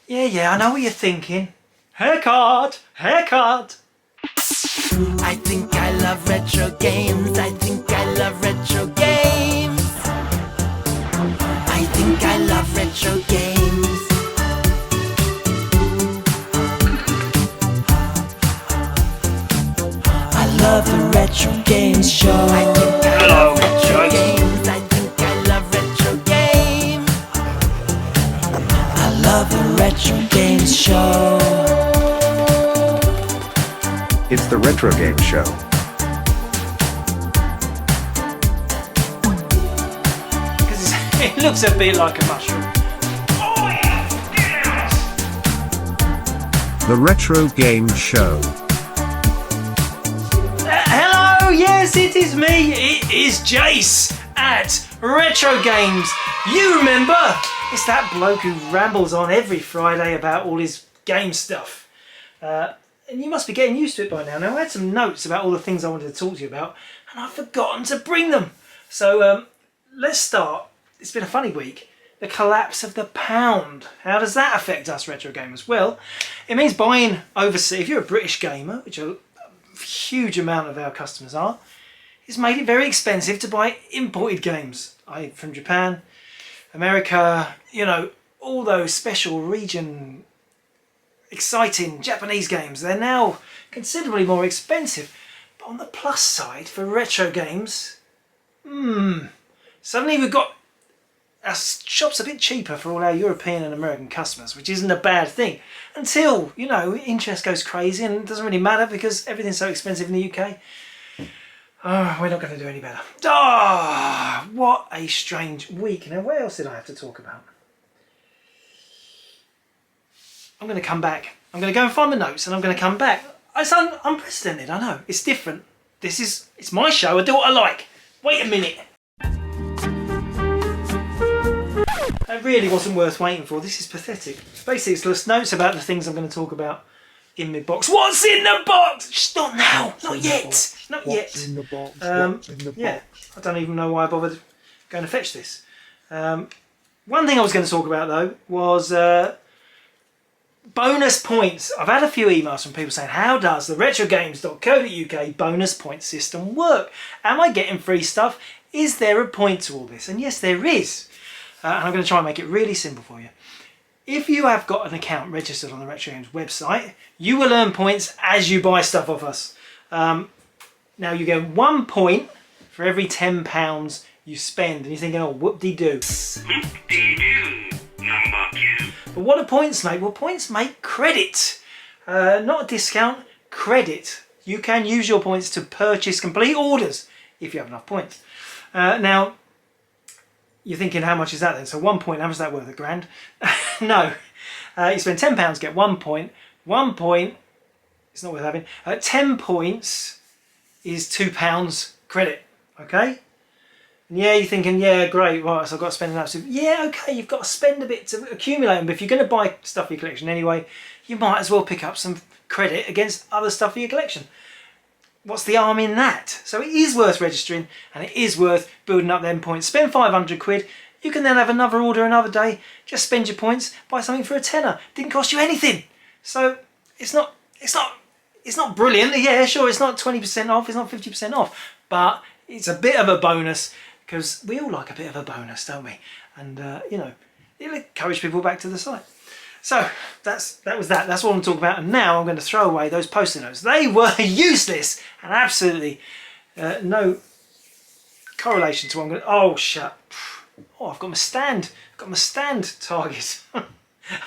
Yeah, I know what you're thinking. Haircut! Haircut! I think I love retro games. I think I love retro games. I think I love retro games. I love the Retro Games Show. I think I love retro games. I think I love retro games. I love the Retro Games Show. It's the Retrogames Show. Because it looks a bit like a mushroom. Oh yes! The Retrogames Show. Hello, yes, it is me. It is Jace at Retro Games. You remember? It's that bloke who rambles on every Friday about all his game stuff. And you must be getting used to it by now. Now, I had some notes about all the things I wanted to talk to you about, and I've forgotten to bring them. So let's start. It's been a funny week. The collapse of the pound. How does that affect us retro gamers? Well, it means buying overseas. If you're a British gamer, which a huge amount of our customers are, it's made it very expensive to buy imported games. From Japan, America, you know, all those special region exciting Japanese games. They're now considerably more expensive. But on the plus side for retro games, suddenly we've got our shops a bit cheaper for all our European and American customers, which isn't a bad thing. Until, you know, interest goes crazy and it doesn't really matter because everything's so expensive in the UK. Oh, we're not going to do any better. Ah, what a strange week. Now, what else did I have to talk about? I'm going to come back. I'm going to go and find my notes and I'm going to come back. It's unprecedented, I know. It's different. It's my show. I do what I like. Wait a minute. That really wasn't worth waiting for. This is pathetic. Basically, it's just notes about the things I'm going to talk about in my box. What's in the box? Shh, not now. Not yet. Not yet. What's in the box? What's in the box? Yeah, I don't even know why I bothered going to fetch this. One thing I was going to talk about, though, was bonus points. I've had a few emails from people saying, how does the retrogames.co.uk bonus point system work? Am I getting free stuff? Is there a point to all this? And yes, there is. And I'm going to try and make it really simple for you. If you have got an account registered on the Retro Games website, you will earn points as you buy stuff off us. Now you get 1 point for every £10 you spend, and you're thinking, oh, whoop-de-doo. Whoop-de-doo, number 2. But what do points make? Well, points make credit. Not a discount, credit. You can use your points to purchase complete orders if you have enough points. Now, you're thinking, how much is that then? So 1 point, how much is that worth? £1,000? No. You spend £10, get 1 point. 1 point, it's not worth having. 10 points is £2 credit. Okay? And yeah, you're thinking, yeah, great, right, so I've got to spend enough. So, yeah, okay, you've got to spend a bit to accumulate them. But if you're going to buy stuff for your collection anyway, you might as well pick up some credit against other stuff for your collection. What's the harm in that? So it is worth registering and it is worth building up them points. Spend 500 quid. You can then have another order another day. Just spend your points, buy something for a tenner. Didn't cost you anything. So it's not brilliant. Yeah, sure, it's not 20% off, it's not 50% off, but it's a bit of a bonus because we all like a bit of a bonus, don't we? And you know, it'll encourage people back to the site. So that was that. That's what I'm talking about. And now I'm going to throw away those post-it notes. They were useless and absolutely no correlation to what I'm going to... Oh, shut. Oh, I've got my stand. I've got my stand target.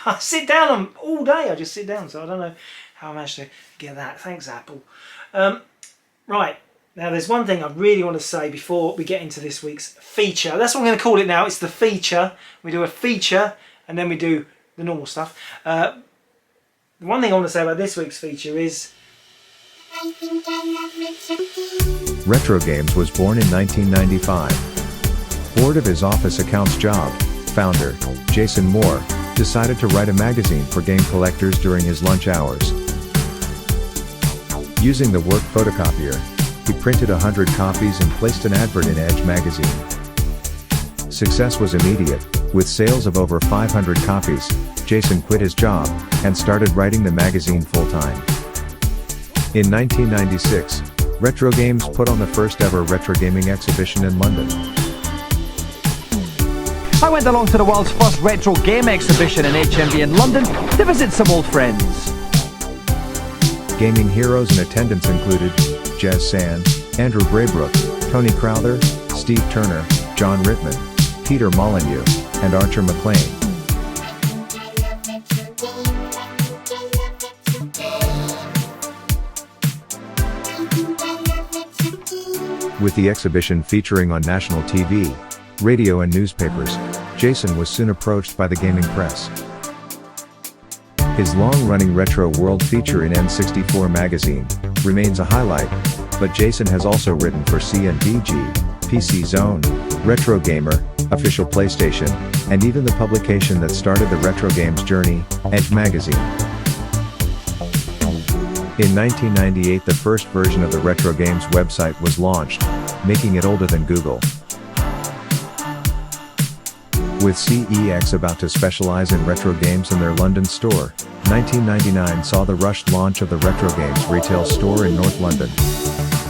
I sit down on all day. I just sit down. So I don't know how I managed to get that. Thanks, Apple. Right. Now, there's one thing I really want to say before we get into this week's feature. That's what I'm going to call it now. It's the feature. We do a feature and then we do the normal stuff. The one thing I want to say about this week's feature is... Retrogames was born in 1995. Bored of his office accounts job, founder, Jason Moore, decided to write a magazine for game collectors during his lunch hours. Using the work photocopier, he printed 100 copies and placed an advert in Edge magazine. Success was immediate, with sales of over 500 copies. Jason quit his job and started writing the magazine full-time. In 1996, Retrogames put on the first ever Retrogaming exhibition in London. I went along to the world's first retro game exhibition in HMV in London to visit some old friends. Gaming heroes in attendance included Jez Sand, Andrew Braybrook, Tony Crowther, Steve Turner, John Rittman, Peter Molyneux, and Archer McLean. With the exhibition featuring on national TV, radio and newspapers, Jason was soon approached by the gaming press. His long-running Retro World feature in N64 magazine remains a highlight, but Jason has also written for CNBG, PC Zone, Retrogamer, Official PlayStation, and even the publication that started the retro games journey, Edge Magazine. In 1998, the first version of the Retrogames website was launched, making it older than Google. With CEX about to specialize in retro games in their London store, 1999 saw the rushed launch of the Retrogames retail store in North London,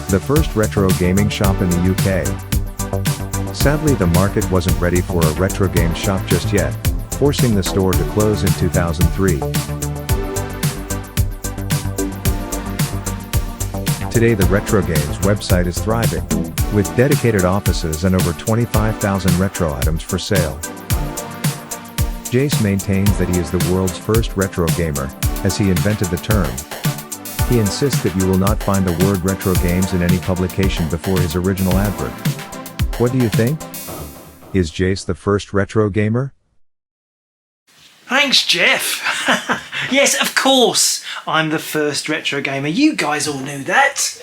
the first retro gaming shop in the UK. Sadly, the market wasn't ready for a retro game shop just yet, forcing the store to close in 2003. Today the Retrogames website is thriving, with dedicated offices and over 25,000 retro items for sale. Jace maintains that he is the world's first retro gamer, as he invented the term. He insists that you will not find the word retro games in any publication before his original advert. What do you think? Is Jace the first retro gamer? Thanks, Jeff. Yes, of course, I'm the first retro gamer. You guys all knew that.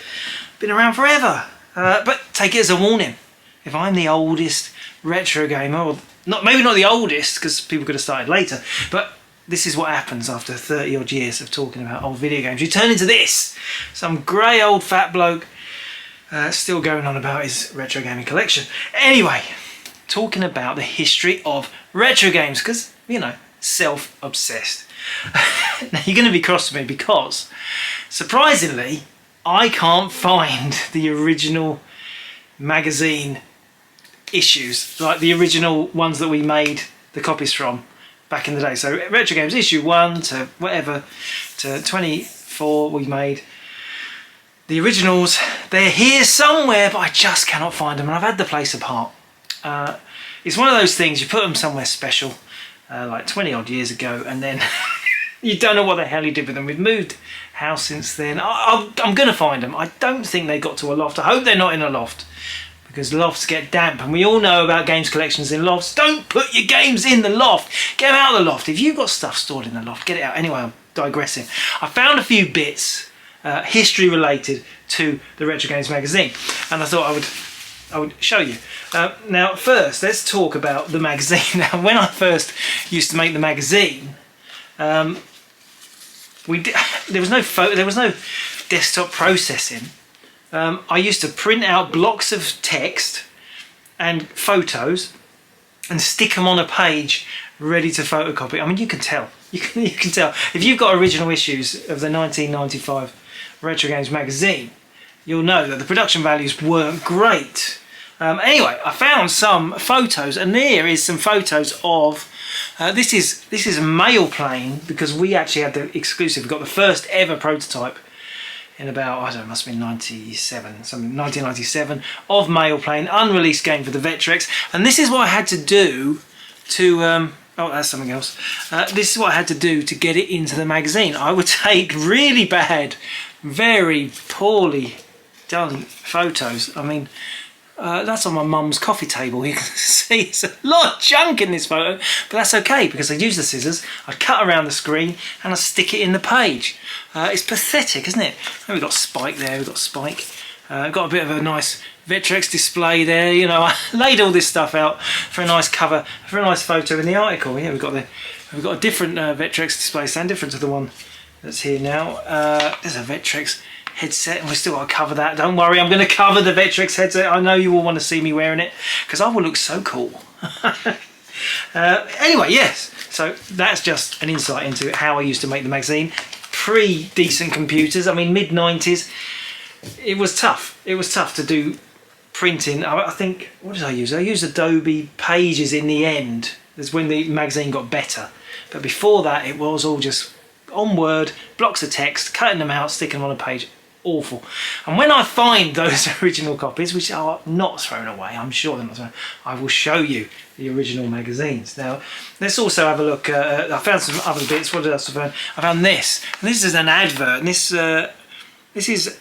Been around forever. But take it as a warning. If I'm the oldest retro gamer, or maybe not the oldest, because people could have started later, but this is what happens after 30 odd years of talking about old video games. You turn into this. Some grey old fat bloke still going on about his retro gaming collection. Anyway, talking about the history of retro games, because, you know, self-obsessed. Now you're going to be cross with me because, surprisingly, I can't find the original magazine issues, like the original ones that we made the copies from back in the day. So Retro Games issue 1 to whatever, to 24 we made. The originals, they're here somewhere, but I just cannot find them, and I've had the place apart. It's one of those things, you put them somewhere special, like 20 odd years ago, and then you don't know what the hell you did with them. We've moved house since then. I'm going to find them. I don't think they got to a loft. I hope they're not in a loft, because lofts get damp, and we all know about games collections in lofts. Don't put your games in the loft. Get them out of the loft. If you've got stuff stored in the loft, get it out. Anyway, I'm digressing. I found a few bits, history related to the Retrogames magazine, and I thought I would show you. Now, first, let's talk about the magazine. Now, when I first used to make the magazine, there was no desktop processing. I used to print out blocks of text and photos and stick them on a page ready to photocopy. I mean, you can tell. You can tell. If you've got original issues of the 1995 Retro Games magazine, you'll know that the production values weren't great. Anyway, I found some photos, and there is some photos of this is a mail plane, because we actually had the exclusive. We got the first ever prototype in about, I don't know, it must have been 1997 of mail plane, unreleased game for the Vectrex. And this is what I had to do to oh, that's something else. This is what I had to do to get it into the magazine. I would take really bad, very poorly done photos. I mean, that's on my mum's coffee table. You can see it's a lot of junk in this photo, but that's okay, because I'd use the scissors, I'd cut around the screen, and I'd stick it in the page. It's pathetic, isn't it? And we've got Spike there, we've got Spike. Got a bit of a nice Vectrex display there. You know, I laid all this stuff out for a nice cover, for a nice photo in the article. Yeah, we've got a different Vectrex display stand, different to the one that's here now. There's a Vectrex headset, and we've still got to cover that. Don't worry, I'm going to cover the Vectrex headset. I know you all want to see me wearing it, because I will look so cool. Anyway, yes. So that's just an insight into how I used to make the magazine. Pre-decent computers. I mean, mid-90s. It was tough. It was tough to do printing. I think, what did I use? I used Adobe Pages in the end. That's when the magazine got better. But before that, it was all just on Word, blocks of text, cutting them out, sticking them on a page. Awful. And when I find those original copies, which are not thrown away, I'm sure they're not thrown away, I will show you the original magazines. Now, let's also have a look. I found some other bits. What else I found? I found this. And this is an advert. And this is,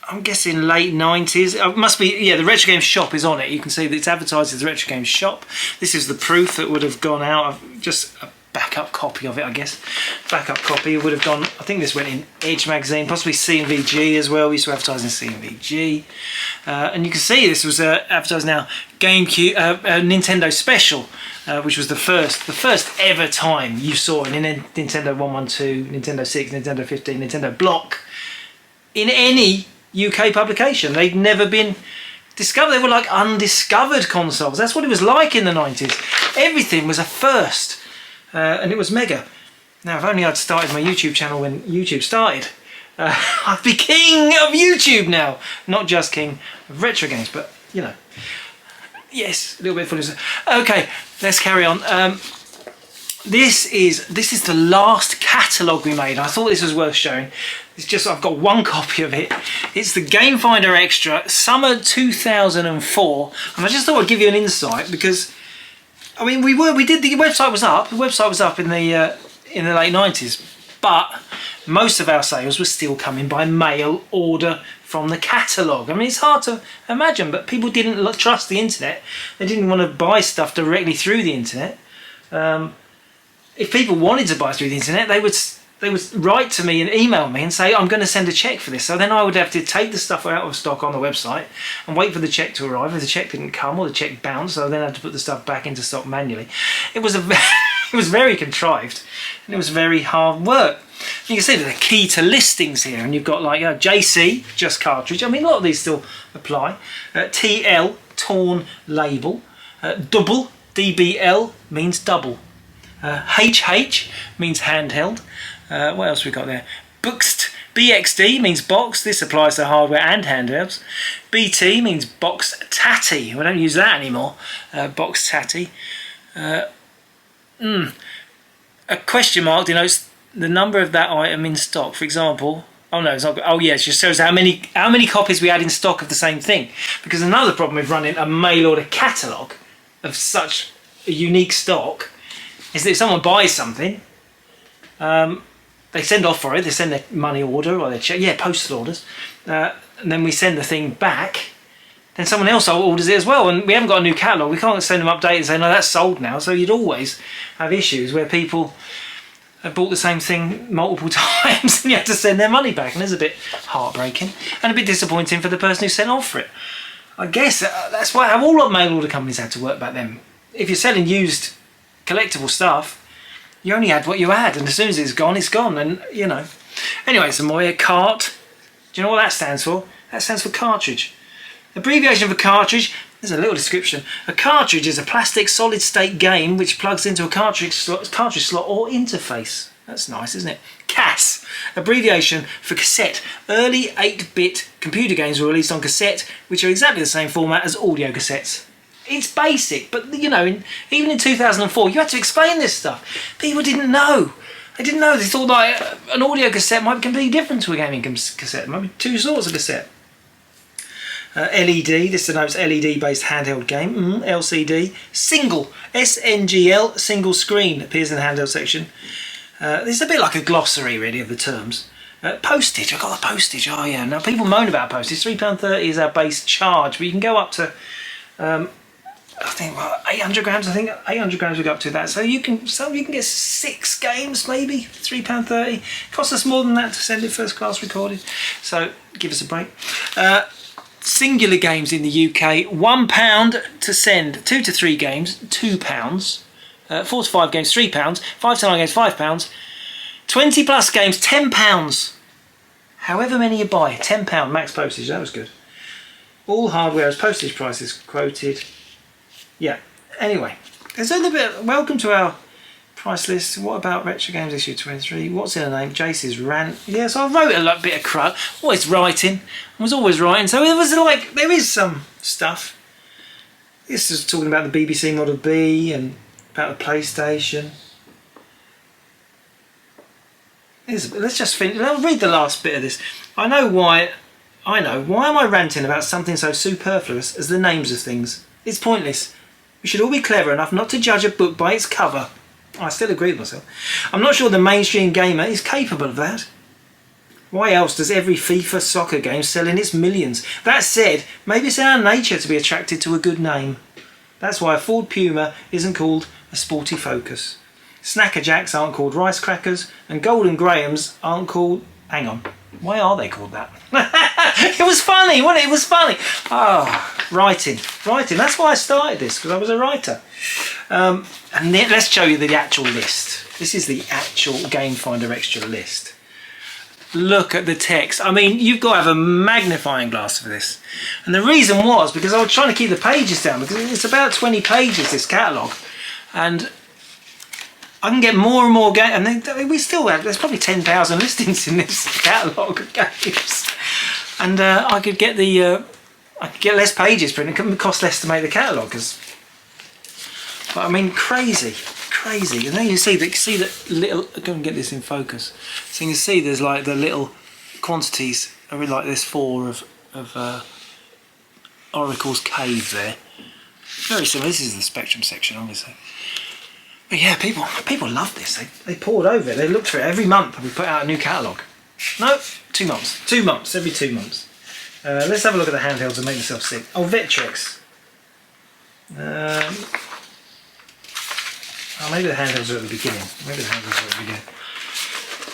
I'm guessing, late 90s. It must be, yeah, the Retrogames shop is on it. You can see that it's advertised as the Retrogames shop. This is the proof that would have gone out. Just a backup copy of it, I guess. Backup copy would have gone, I think this went in Edge magazine, possibly CMVG as well. We used to advertise in CMVG. And you can see this was advertised now GameCube, Nintendo Special, which was the first ever time you saw it in Nintendo 112, Nintendo 6, Nintendo 15, Nintendo Block in any UK publication. They'd never been discovered. They were like undiscovered consoles. That's what it was like in the 90s. Everything was a first. And it was mega. Now, if only I'd started my YouTube channel when YouTube started. I'd be king of YouTube now. Not just king of retro games, but, you know. Yes, a little bit full. Okay, let's carry on. This is the last catalogue we made. I thought this was worth showing. It's just, I've got one copy of it. It's the Game Finder Extra, summer 2004. And I just thought I'd give you an insight because, I mean, the website was up. The website was up in the late 90s, but most of our sales were still coming by mail order from the catalogue. I mean, it's hard to imagine, but people didn't trust the internet. They didn't want to buy stuff directly through the internet. If people wanted to buy through the internet, they would write to me and email me and say, I'm going to send a check for this. So then I would have to take the stuff out of stock on the website and wait for the check to arrive. If the check didn't come or the check bounced, so I then had to put the stuff back into stock manually. It was it was very contrived and it was very hard work. You can see that the key to listings here, and you've got like JC, just cartridge. I mean, a lot of these still apply. TL, torn label. Double, DBL means double. HH means handheld. What else we got there? Boxed, BXD means box. This applies to hardware and handhelds. BT means box tatty. We don't use that anymore. Box tatty. A question mark denotes the number of that item in stock. For example, oh no, it's not. Oh yeah, it just shows how many copies we had in stock of the same thing. Because another problem with running a mail order catalogue of such a unique stock is that if someone buys something, they send off for it, they send their money order or their check, postal orders, and then we send the thing back, then someone else orders it as well, and we haven't got a new catalogue. We can't send them updated and say, no, that's sold now. So you'd always have issues where people have bought the same thing multiple times and you have to send their money back, and it's a bit heartbreaking and a bit disappointing for the person who sent off for it. I guess that's why how all mail order companies had to work back then. If you're selling used collectible stuff, you only had what you had, and as soon as it's gone, and you know. Anyway, some more here. Cart. Do you know what that stands for? That stands for cartridge. Abbreviation for cartridge, there's a little description. A cartridge is a plastic solid state game which plugs into a cartridge slot or interface. That's nice, isn't it? CAS, abbreviation for cassette. Early 8-bit computer games were released on cassette, which are exactly the same format as audio cassettes. It's basic, but you know, even in 2004, you had to explain this stuff. People didn't know. They didn't know. They thought like an audio cassette might be completely different to a gaming cassette. There might be two sorts of cassette. LED, this denotes LED-based handheld game. LCD, single, SNGL, single screen, appears in the handheld section. This is a bit like a glossary, really, of the terms. Postage, I got the postage. Oh yeah. Now people moan about postage. £3.30 is our base charge, but you can go up to. I think 800 grams. I think 800 grams we go up to that. So you can get 6 games maybe. £3.30. Costs us more than that to send it first class recorded. So give us a break. Singular games in the UK, £1 to send 2 to 3 games, £2. 4 to 5 games, £3. 5 to 9 games, £5. 20 plus games, £10. However many you buy, £10 max postage. That was good. All hardware as postage prices quoted. Yeah, anyway, There's a little bit. Welcome to our price list. What about Retro Games issue 23? What's in the name? Jace's rant. Yeah, so I wrote a bit of crud. Always writing. I was always writing. So it was like, there is some stuff. This is talking about the BBC Model B and about the PlayStation. Let's just finish. I'll read the last bit of this. I know why am I ranting about something so superfluous as the names of things? It's pointless. We should all be clever enough not to judge a book by its cover. I still agree with myself. I'm not sure the mainstream gamer is capable of that. Why else does every FIFA soccer game sell in its millions? That said, maybe it's in our nature to be attracted to a good name. That's why a Ford Puma isn't called a Sporty Focus. Snacker Jacks aren't called Rice Crackers, and Golden Grahams aren't called... Hang on. Why are they called that? It was funny, wasn't it? It was funny. Oh, writing. That's why I started this, because I was a writer. And then let's show you the actual list. This is the actual Game Finder Extra list. Look at the text. I mean, you've got to have a magnifying glass for this. And the reason was because I was trying to keep the pages down, because it's about 20 pages, this catalogue. And I can get more and more games, and we still have, there's probably 10,000 listings in this catalogue of games. And I could get less pages printed. It would cost less to make the catalogue. But I mean, crazy. And then you see that little. Go and get this in focus. So you can see there's like the little quantities are like there's 4 of Oracle's Cave there. Very similar. This is the Spectrum section, obviously. But yeah, people love this. They poured over it. They looked for it every month. We put out a new catalogue. No, 2 months. 2 months. Every 2 months. Let's have a look at the handhelds and make myself sick. Oh, Vectrex. Oh, maybe the handhelds are at the beginning.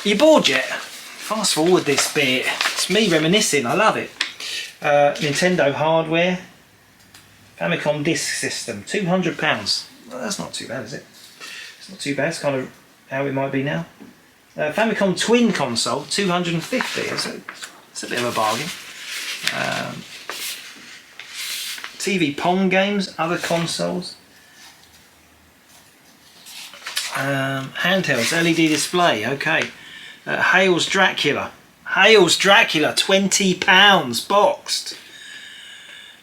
You bored yet? Fast forward this bit. It's me reminiscing. I love it. Nintendo hardware. Famicom disk system. £200. Well, that's not too bad, is it? It's not too bad. It's kind of how it might be now. Famicom Twin console. £250. It's a bit of a bargain. TV Pong games. Other consoles. Handhelds, LED display, okay. Hale's Dracula, £20 boxed.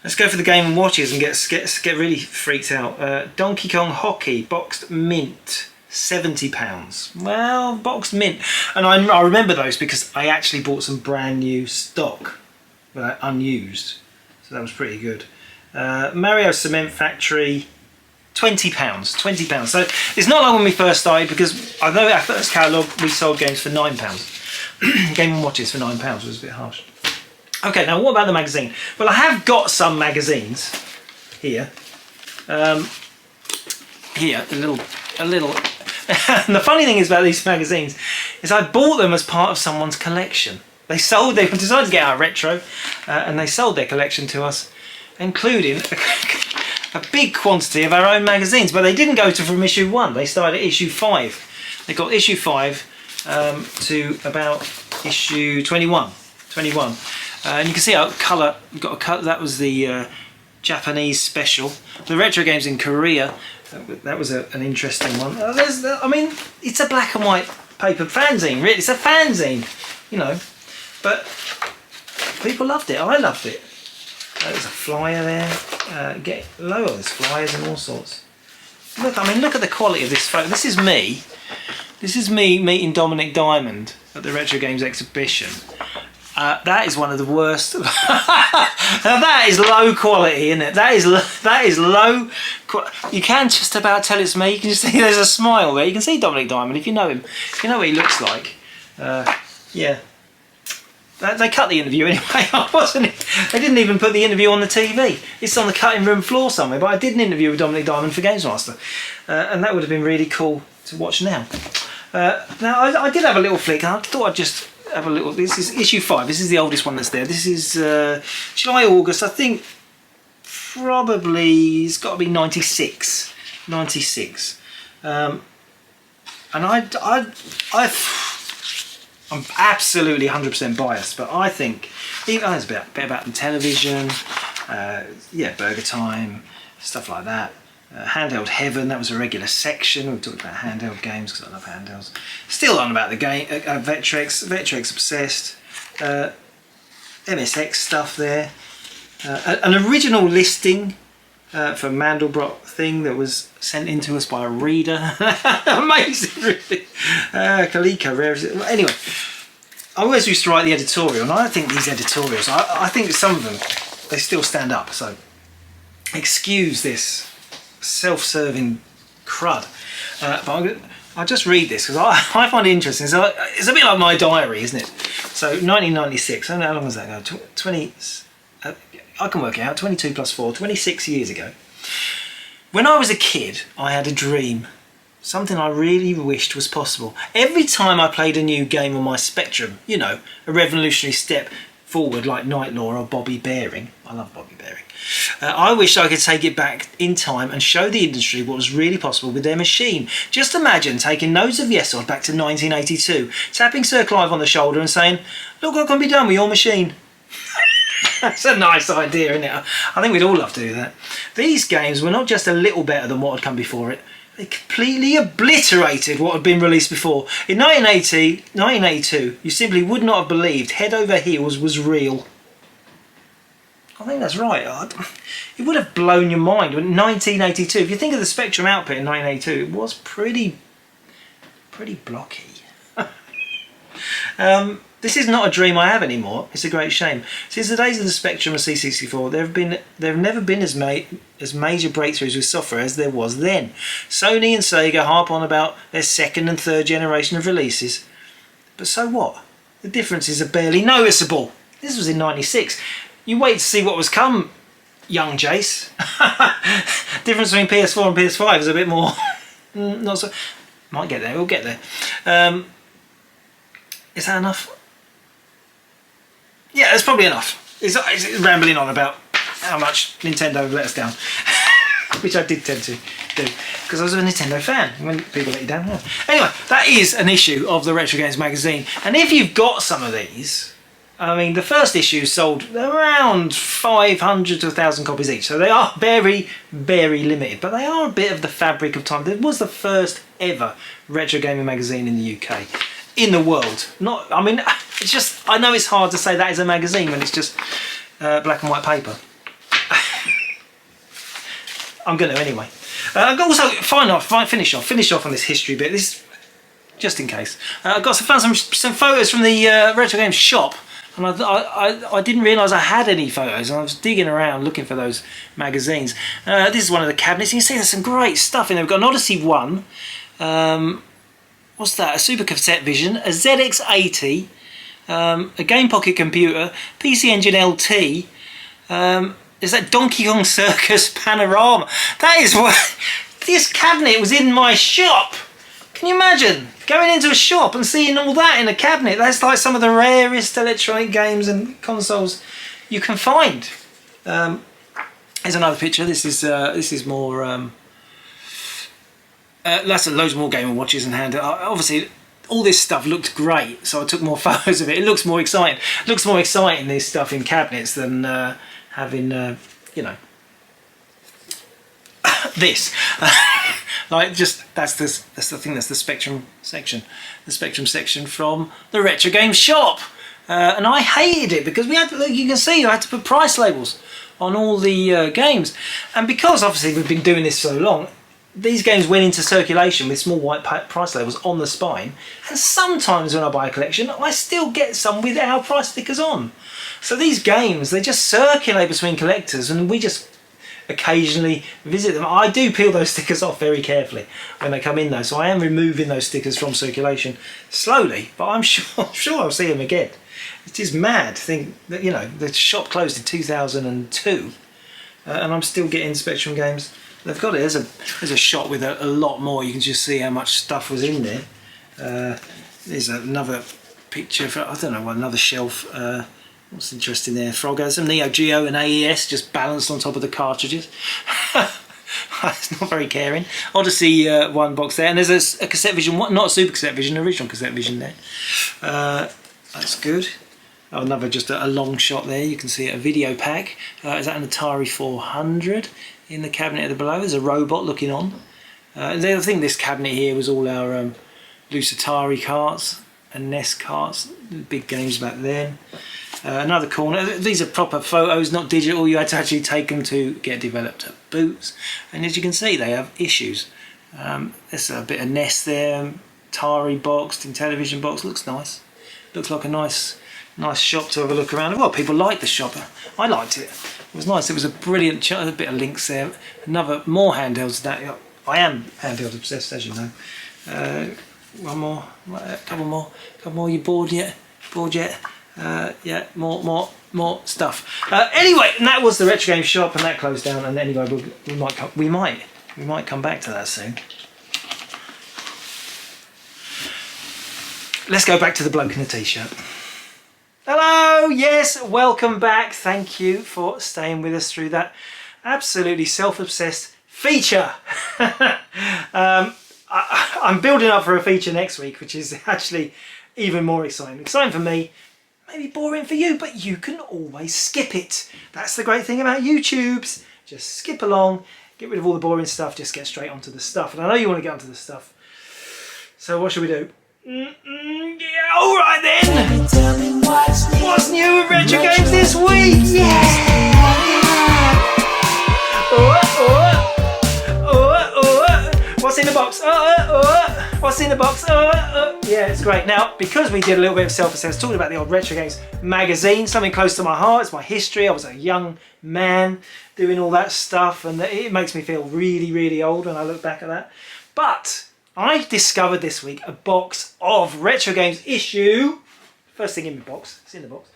Let's go for the Game & Watches and get really freaked out. Donkey Kong Hockey, boxed mint, £70. Well, boxed mint. And I remember those because I actually bought some brand new stock, unused. So that was pretty good. Mario Cement Factory, £20. So it's not like when we first started, because I know our first catalogue we sold games for £9. Game & Watches for £9 was a bit harsh. Okay, now what about the magazine? Well, I have got some magazines here. Here, a little. And the funny thing is about these magazines is I bought them as part of someone's collection. They decided to get out retro, and they sold their collection to us, including a big quantity of our own magazines, but they didn't go from issue 1. They started at issue 5. They got issue 5 to about issue 21. And you can see our colour. Got a cut. That was the Japanese special. The Retro Games in Korea. That was an interesting one. I mean, it's a black and white paper fanzine. Really, it's a fanzine, you know. But people loved it. I loved it. There's a flyer there. Get lower. There's flyers and all sorts. Look, I mean, look at the quality of this photo. This is me. This is me meeting Dominic Diamond at the Retro Games exhibition. That is one of the worst. Now that is low quality, isn't it? That is low. You can just about tell it's me. You can just see there's a smile there. You can see Dominic Diamond if you know him. If you know what he looks like. Yeah. They cut the interview anyway. They didn't even put the interview on the TV. It's on the cutting room floor somewhere. But I did an interview with Dominic Diamond for Games Master, and that would have been really cool to watch now. Now I did have a little flick. I thought I'd just have a little. This is issue 5. This is the oldest one that's there. This is July, August. I think probably it's got to be 96. 96. And I'm absolutely 100% biased, but I think there's a bit about the television, yeah, Burger Time, stuff like that. Handheld Heaven, that was a regular section. We talked about handheld games because I love handhelds. Still on about the game, Vectrex Obsessed, MSX stuff there. An original listing for Mandelbrot thing that was sent in to us by a reader. Amazing, really. Coleco, rare. Anyway, I always used to write the editorial, and I think these editorials, I think some of them, they still stand up. So excuse this self-serving crud. But I'll just read this because I find it interesting. So it's a bit like my diary, isn't it? So 1996, I don't know how long was that ago? 20, I can work it out, 22 plus 4, 26 years ago. When I was a kid, I had a dream. Something I really wished was possible. Every time I played a new game on my Spectrum, you know, a revolutionary step forward like Night Law or Bobby Bearing. I love Bobby Bearing. I wished I could take it back in time and show the industry what was really possible with their machine. Just imagine taking Nodes of Yesod back to 1982, tapping Sir Clive on the shoulder and saying, look what can be done with your machine. That's a nice idea, isn't it? I think we'd all love to do that. These games were not just a little better than what had come before it, they completely obliterated what had been released before. In 1982, you simply would not have believed Head Over Heels was real. I think that's right. It would have blown your mind. When 1982, if you think of the Spectrum output in 1982, it was pretty blocky. This is not a dream I have anymore. It's a great shame. Since the days of the Spectrum and C64, there have never been as major breakthroughs with software as there was then. Sony and Sega harp on about their second and third generation of releases. But so what? The differences are barely noticeable. This was in 96. You wait to see what was come, young Jace. Difference between PS4 and PS5 is a bit more... not so... Might get there, we'll get there. Is that enough? Yeah, that's probably enough. It's rambling on about how much Nintendo let us down. Which I did tend to do, because I was a Nintendo fan when people let you down. Yeah. Anyway, that is an issue of the Retrogames Magazine. And if you've got some of these, I mean, the first issue sold around 500 to 1,000 copies each. So they are very, very limited. But they are a bit of the fabric of time. It was the first ever Retrogaming magazine in the UK. In the world. Not, I mean, it's just, I know it's hard to say that is a magazine when it's just black and white paper. I'm going to anyway. I've got also, finish off on this history bit, this just in case. I've got found some photos from the Retro Games shop, and I didn't realise I had any photos, and I was digging around looking for those magazines. This is one of the cabinets. You can see there's some great stuff in there. We've got an Odyssey 1, what's that? A Super Cassette Vision, a ZX80, a Game Pocket computer, PC Engine LT. Is that Donkey Kong Circus Panorama? That is what this cabinet was in my shop. Can you imagine going into a shop and seeing all that in a cabinet? That's like some of the rarest electronic games and consoles you can find. Here's another picture. This is more. Lots more Game & Watches in hand. Obviously, all this stuff looked great, so I took more photos of it. It looks more exciting. It looks more exciting, this stuff in cabinets, than having, you know, this. Like, just that's the thing. That's the Spectrum section. The Spectrum section from the Retro Games shop, and I hated it because we had to, you can see, I had to put price labels on all the games, and because obviously we've been doing this so long. These games went into circulation with small white price labels on the spine, and sometimes when I buy a collection I still get some with our price stickers on. So these games, they just circulate between collectors and we just occasionally visit them. I do peel those stickers off very carefully when they come in though, so I am removing those stickers from circulation slowly, but I'm sure I'll see them again. It is mad to think that, you know, the shop closed in 2002 and I'm still getting Spectrum games. They've got it. There's a shot with a lot more. You can just see how much stuff was in there. There's another picture for, I don't know, another shelf. What's interesting there? Frogger, some Neo Geo and AES just balanced on top of the cartridges. It's not very caring. Odyssey 1 box there, and there's a cassette vision, not a Super Cassette Vision, original cassette vision there. That's good. Oh, another just a long shot there. You can see a video pack. Is that an Atari 400? in the cabinet below. There's a robot looking on. I think this cabinet here was all our loose Atari carts and NES carts, big games back then. Another corner. These are proper photos, not digital. You had to actually take them to get developed at Boots. And as you can see, they have issues. There's a bit of NES there. Atari box, television box. Looks nice. Looks like a nice shop to have a look around. Well, people liked the shop. I liked it. It was nice. It was a brilliant a bit of links there. More handhelds. That I am handheld obsessed, as you know. One more, a couple more. You bored yet? Yeah, more stuff. Anyway, and that was the Retro Game shop, and that closed down. And anyway, we might come back to that soon. Let's go back to the bloke in the t-shirt. Hello, yes, welcome back. Thank you for staying with us through that absolutely self-obsessed feature. I'm building up for a feature next week, which is actually even more exciting. Exciting for me, maybe boring for you, but you can always skip it. That's the great thing about YouTubes. Just skip along, get rid of all the boring stuff, just get straight onto the stuff. And I know you want to get onto the stuff. So what should we do? Yeah, alright then! What's new with Retro Games this week? Yeah! What's in the box? What's in the box? Yeah, it's great. Now, because we did a little bit of self-assess, talking about the old Retro Games magazine, something close to my heart, it's my history. I was a young man doing all that stuff, and it makes me feel really, really old when I look back at that. But I discovered this week a box of Retro Games issue, first thing in the box, it's in the box,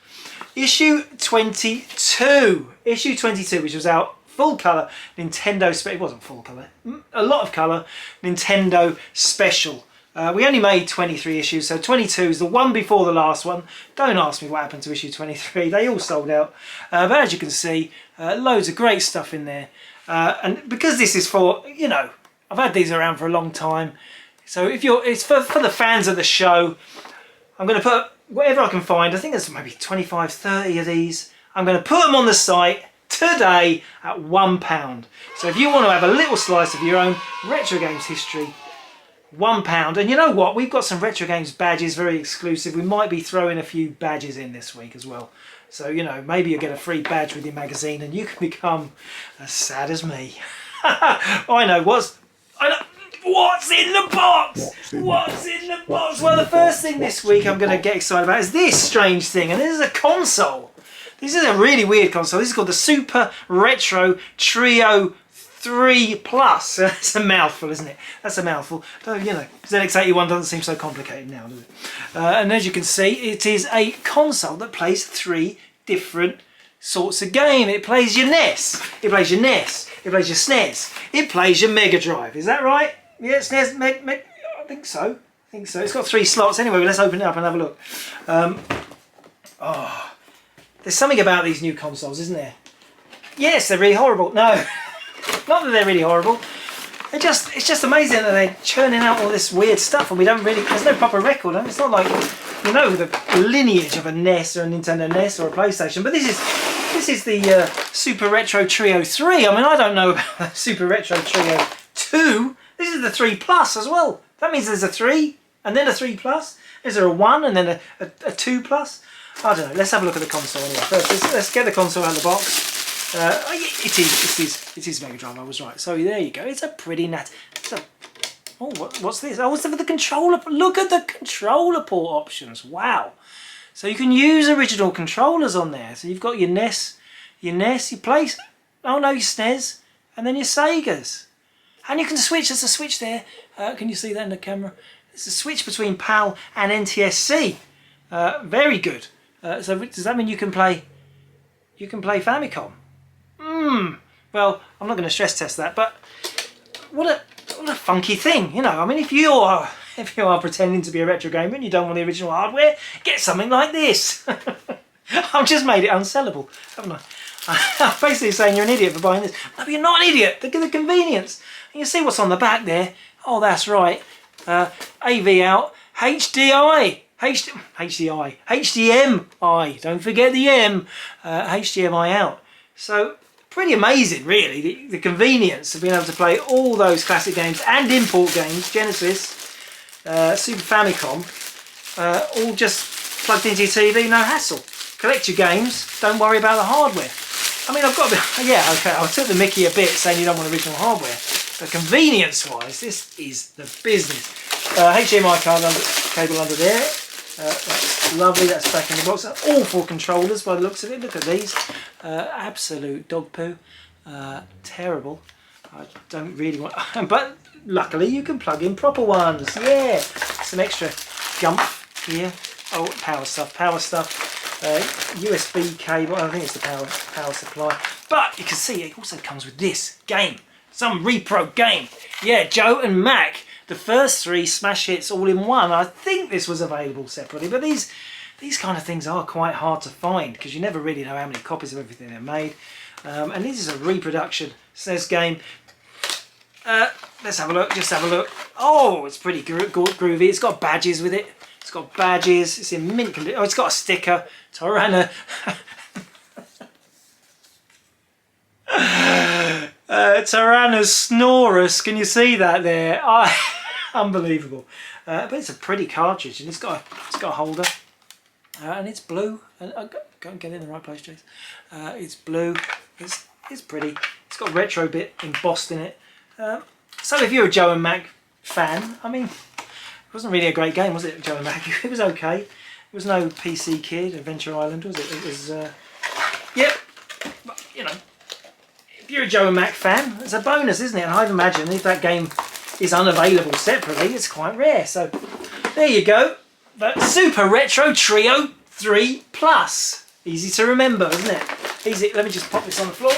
issue 22. Issue 22, which was out full colour Nintendo special. It wasn't full colour, a lot of colour Nintendo special. We only made 23 issues, so 22 is the one before the last one. Don't ask me what happened to issue 23, they all sold out. But as you can see, loads of great stuff in there. And because this is for, you know, I've had these around for a long time. So if it's for the fans of the show, I'm going to put whatever I can find. I think there's maybe 25, 30 of these. I'm going to put them on the site today at £1. So if you want to have a little slice of your own Retro Games history, £1. And you know what? We've got some Retro Games badges, very exclusive. We might be throwing a few badges in this week as well. So, you know, maybe you'll get a free badge with your magazine and you can become as sad as me. I know, what's in the box? What's in the box? Well, the first thing this week I'm going to get excited about is this strange thing. And this is a console. This is a really weird console. This is called the Super Retro Trio 3 Plus. That's a mouthful, isn't it? That's a mouthful. You know, ZX81 doesn't seem so complicated now, does it? And as you can see, it is a console that plays 3 different sorts of game. It plays your NES. It plays your NES. It plays your SNES. It plays your Megadrive. Is that right? Yeah, SNES, I think so. I think so. It's got 3 slots. Anyway, let's open it up and have a look. There's something about these new consoles, isn't there? Yes, they're really horrible. No, not that they're really horrible. It's just amazing that they're churning out all this weird stuff, and we don't really. There's no proper record. It's not like, you know, the lineage of a NES or a Nintendo NES or a PlayStation. But this is the Super Retro Trio 3. I mean, I don't know about the Super Retro Trio 2. This is the 3 Plus as well. That means there's a 3 and then a 3 Plus. Is there a 1 and then a 2 Plus? I don't know. Let's have a look at the console anyway. First, let's get the console out of the box. It is Mega Drive. I was right. So there you go. It's a pretty nat. Oh, what's this? Oh, it's for the controller. Look at the controller port options. Wow. So you can use original controllers on there. So you've got your NES, your place. Oh no, your SNES, and then your Segas. And you can switch. There's a switch there. Can you see that in the camera? There's a switch between PAL and NTSC. Very good. So does that mean you can play Famicom? Well, I'm not going to stress test that, but what a funky thing, you know. I mean, if you are pretending to be a retro gamer and you don't want the original hardware, get something like this. I've just made it unsellable, haven't I? I'm basically saying you're an idiot for buying this. No, but you're not an idiot. Look at the convenience. And you see what's on the back there. Oh, that's right. AV out, HDI. HDMI, don't forget the M, HDMI out. So pretty amazing, really. The convenience of being able to play all those classic games and import games, Genesis, Super Famicom, all just plugged into your TV, no hassle. Collect your games, don't worry about the hardware. I mean, I've got to be, yeah, okay, I took the mickey a bit saying you don't want original hardware, but convenience-wise, this is the business. HDMI cable under there. That's lovely, that's back in the box. Awful controllers by the looks of it. Look at these. Absolute dog poo. Terrible. I don't really want... but luckily you can plug in proper ones. Yeah. Some extra gumph here. Oh, power stuff. USB cable. I think it's the power supply. But you can see it also comes with this game. Some repro game. Yeah, Joe and Mac. The first 3 smash hits all in one. I think this was available separately, but these kind of things are quite hard to find because you never really know how many copies of everything they're made. And this is a reproduction SNES game. Let's have a look, just have a look. Oh, it's pretty groovy. It's got badges with it. It's got badges. It's in mint condition. Oh, it's got a sticker. Tyrannosaurus. Can you see that there? Unbelievable. But it's a pretty cartridge, and it's got a holder, and it's blue. Go and get it in the right place, Jace. It's blue. It's pretty. It's got retro bit embossed in it. So if you're a Joe and Mac fan, I mean, it wasn't really a great game, was it, Joe and Mac? It was okay. It was no PC Kid, Adventure Island, was it? It was, yep. But, you know, if you're a Joe and Mac fan, it's a bonus, isn't it? And I'd imagine if that game is unavailable separately, it's quite rare. So there you go. The Super Retro Trio 3 Plus. Easy to remember, isn't it? Easy. Let me just pop this on the floor.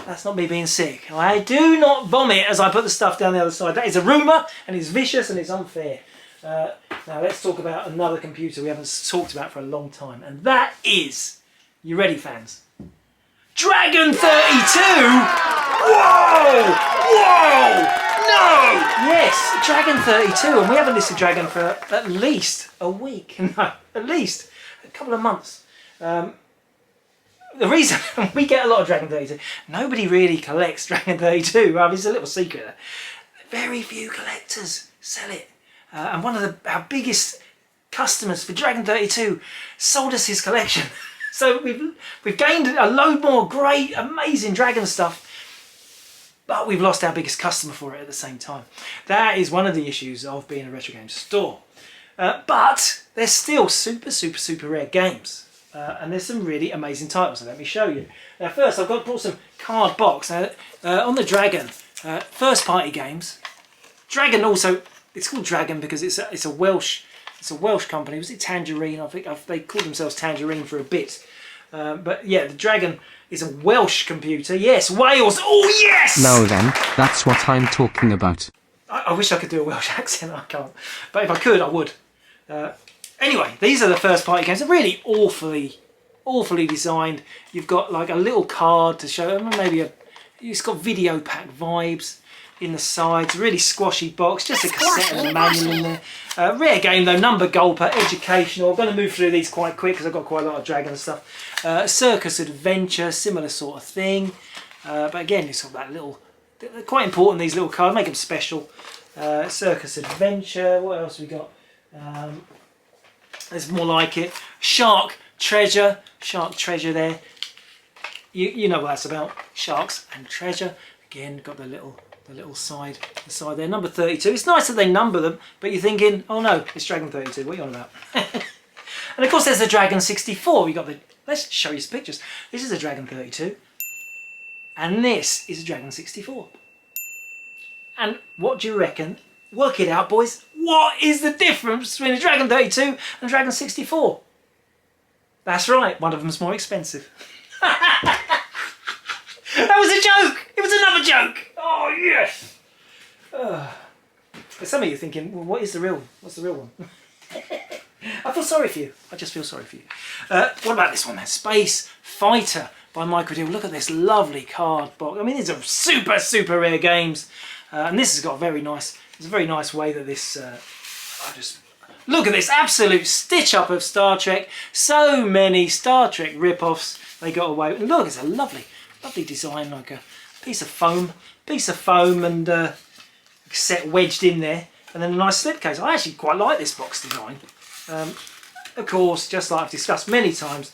That's not me being sick. I do not vomit as I put the stuff down the other side. That is a rumour, and it's vicious and it's unfair. Now let's talk about another computer we haven't talked about for a long time, and that is, you ready, fans? Dragon 32! Whoa! Whoa! No! Yes, Dragon 32, and we haven't listed Dragon for at least a week. No, at least a couple of months. The reason we get a lot of Dragon 32, nobody really collects Dragon 32. Well, it's a little secret there. Very few collectors sell it. And one of our biggest customers for Dragon 32 sold us his collection. So we've gained a load more great, amazing Dragon stuff, but we've lost our biggest customer for it at the same time. That is one of the issues of being a retro game store. But they're still super rare games. And there's some really amazing titles, so let me show you. Now first I've brought some card box. Now, on the Dragon, first party games. Dragon also, it's called Dragon because it's a Welsh company. Was it Tangerine? I think they called themselves Tangerine for a bit. But yeah, the Dragon is a Welsh computer. Yes, Wales. Oh yes! Now then, that's what I'm talking about. I wish I could do a Welsh accent. I can't. But if I could, I would. Anyway, these are the first party games. They're really awfully designed. You've got like a little card to show them, maybe it's got video pack vibes in the sides. Really squashy box, just a cassette and a manual in there. Rare game though, number gulper, educational. I'm going to move through these quite quick because I've got quite a lot of Dragon stuff. Circus Adventure, similar sort of thing. But again, it's got that little, they're quite important, these little cards, make them special. Circus Adventure, what else have we got? There's more like it. Shark Treasure there. You know what that's about. Sharks and treasure. Again, got the little side there. Number 32. It's nice that they number them, but you're thinking, oh no, it's Dragon 32. What are you on about? And of course, there's the Dragon 64. We got the. Let's show you some pictures. This is a Dragon 32, and this is a Dragon 64. And what do you reckon? Work it out, boys. What is the difference between a Dragon 32 and a Dragon 64? That's right, one of them's more expensive. That was a joke! It was another joke! Oh, yes! Some of you are thinking, well, what is the real one? What's the real one? I feel sorry for you. I just feel sorry for you. What about this one then? Space Fighter by Microdeal. Look at this lovely card box. I mean, these are super rare games. And this has got a very nice way that this, Look at this absolute stitch-up of Star Trek. So many Star Trek rip-offs they got away with. Look, it's a lovely, lovely design, like a piece of foam and a cassette wedged in there, and then a nice slipcase. I actually quite like this box design. Of course, just like I've discussed many times,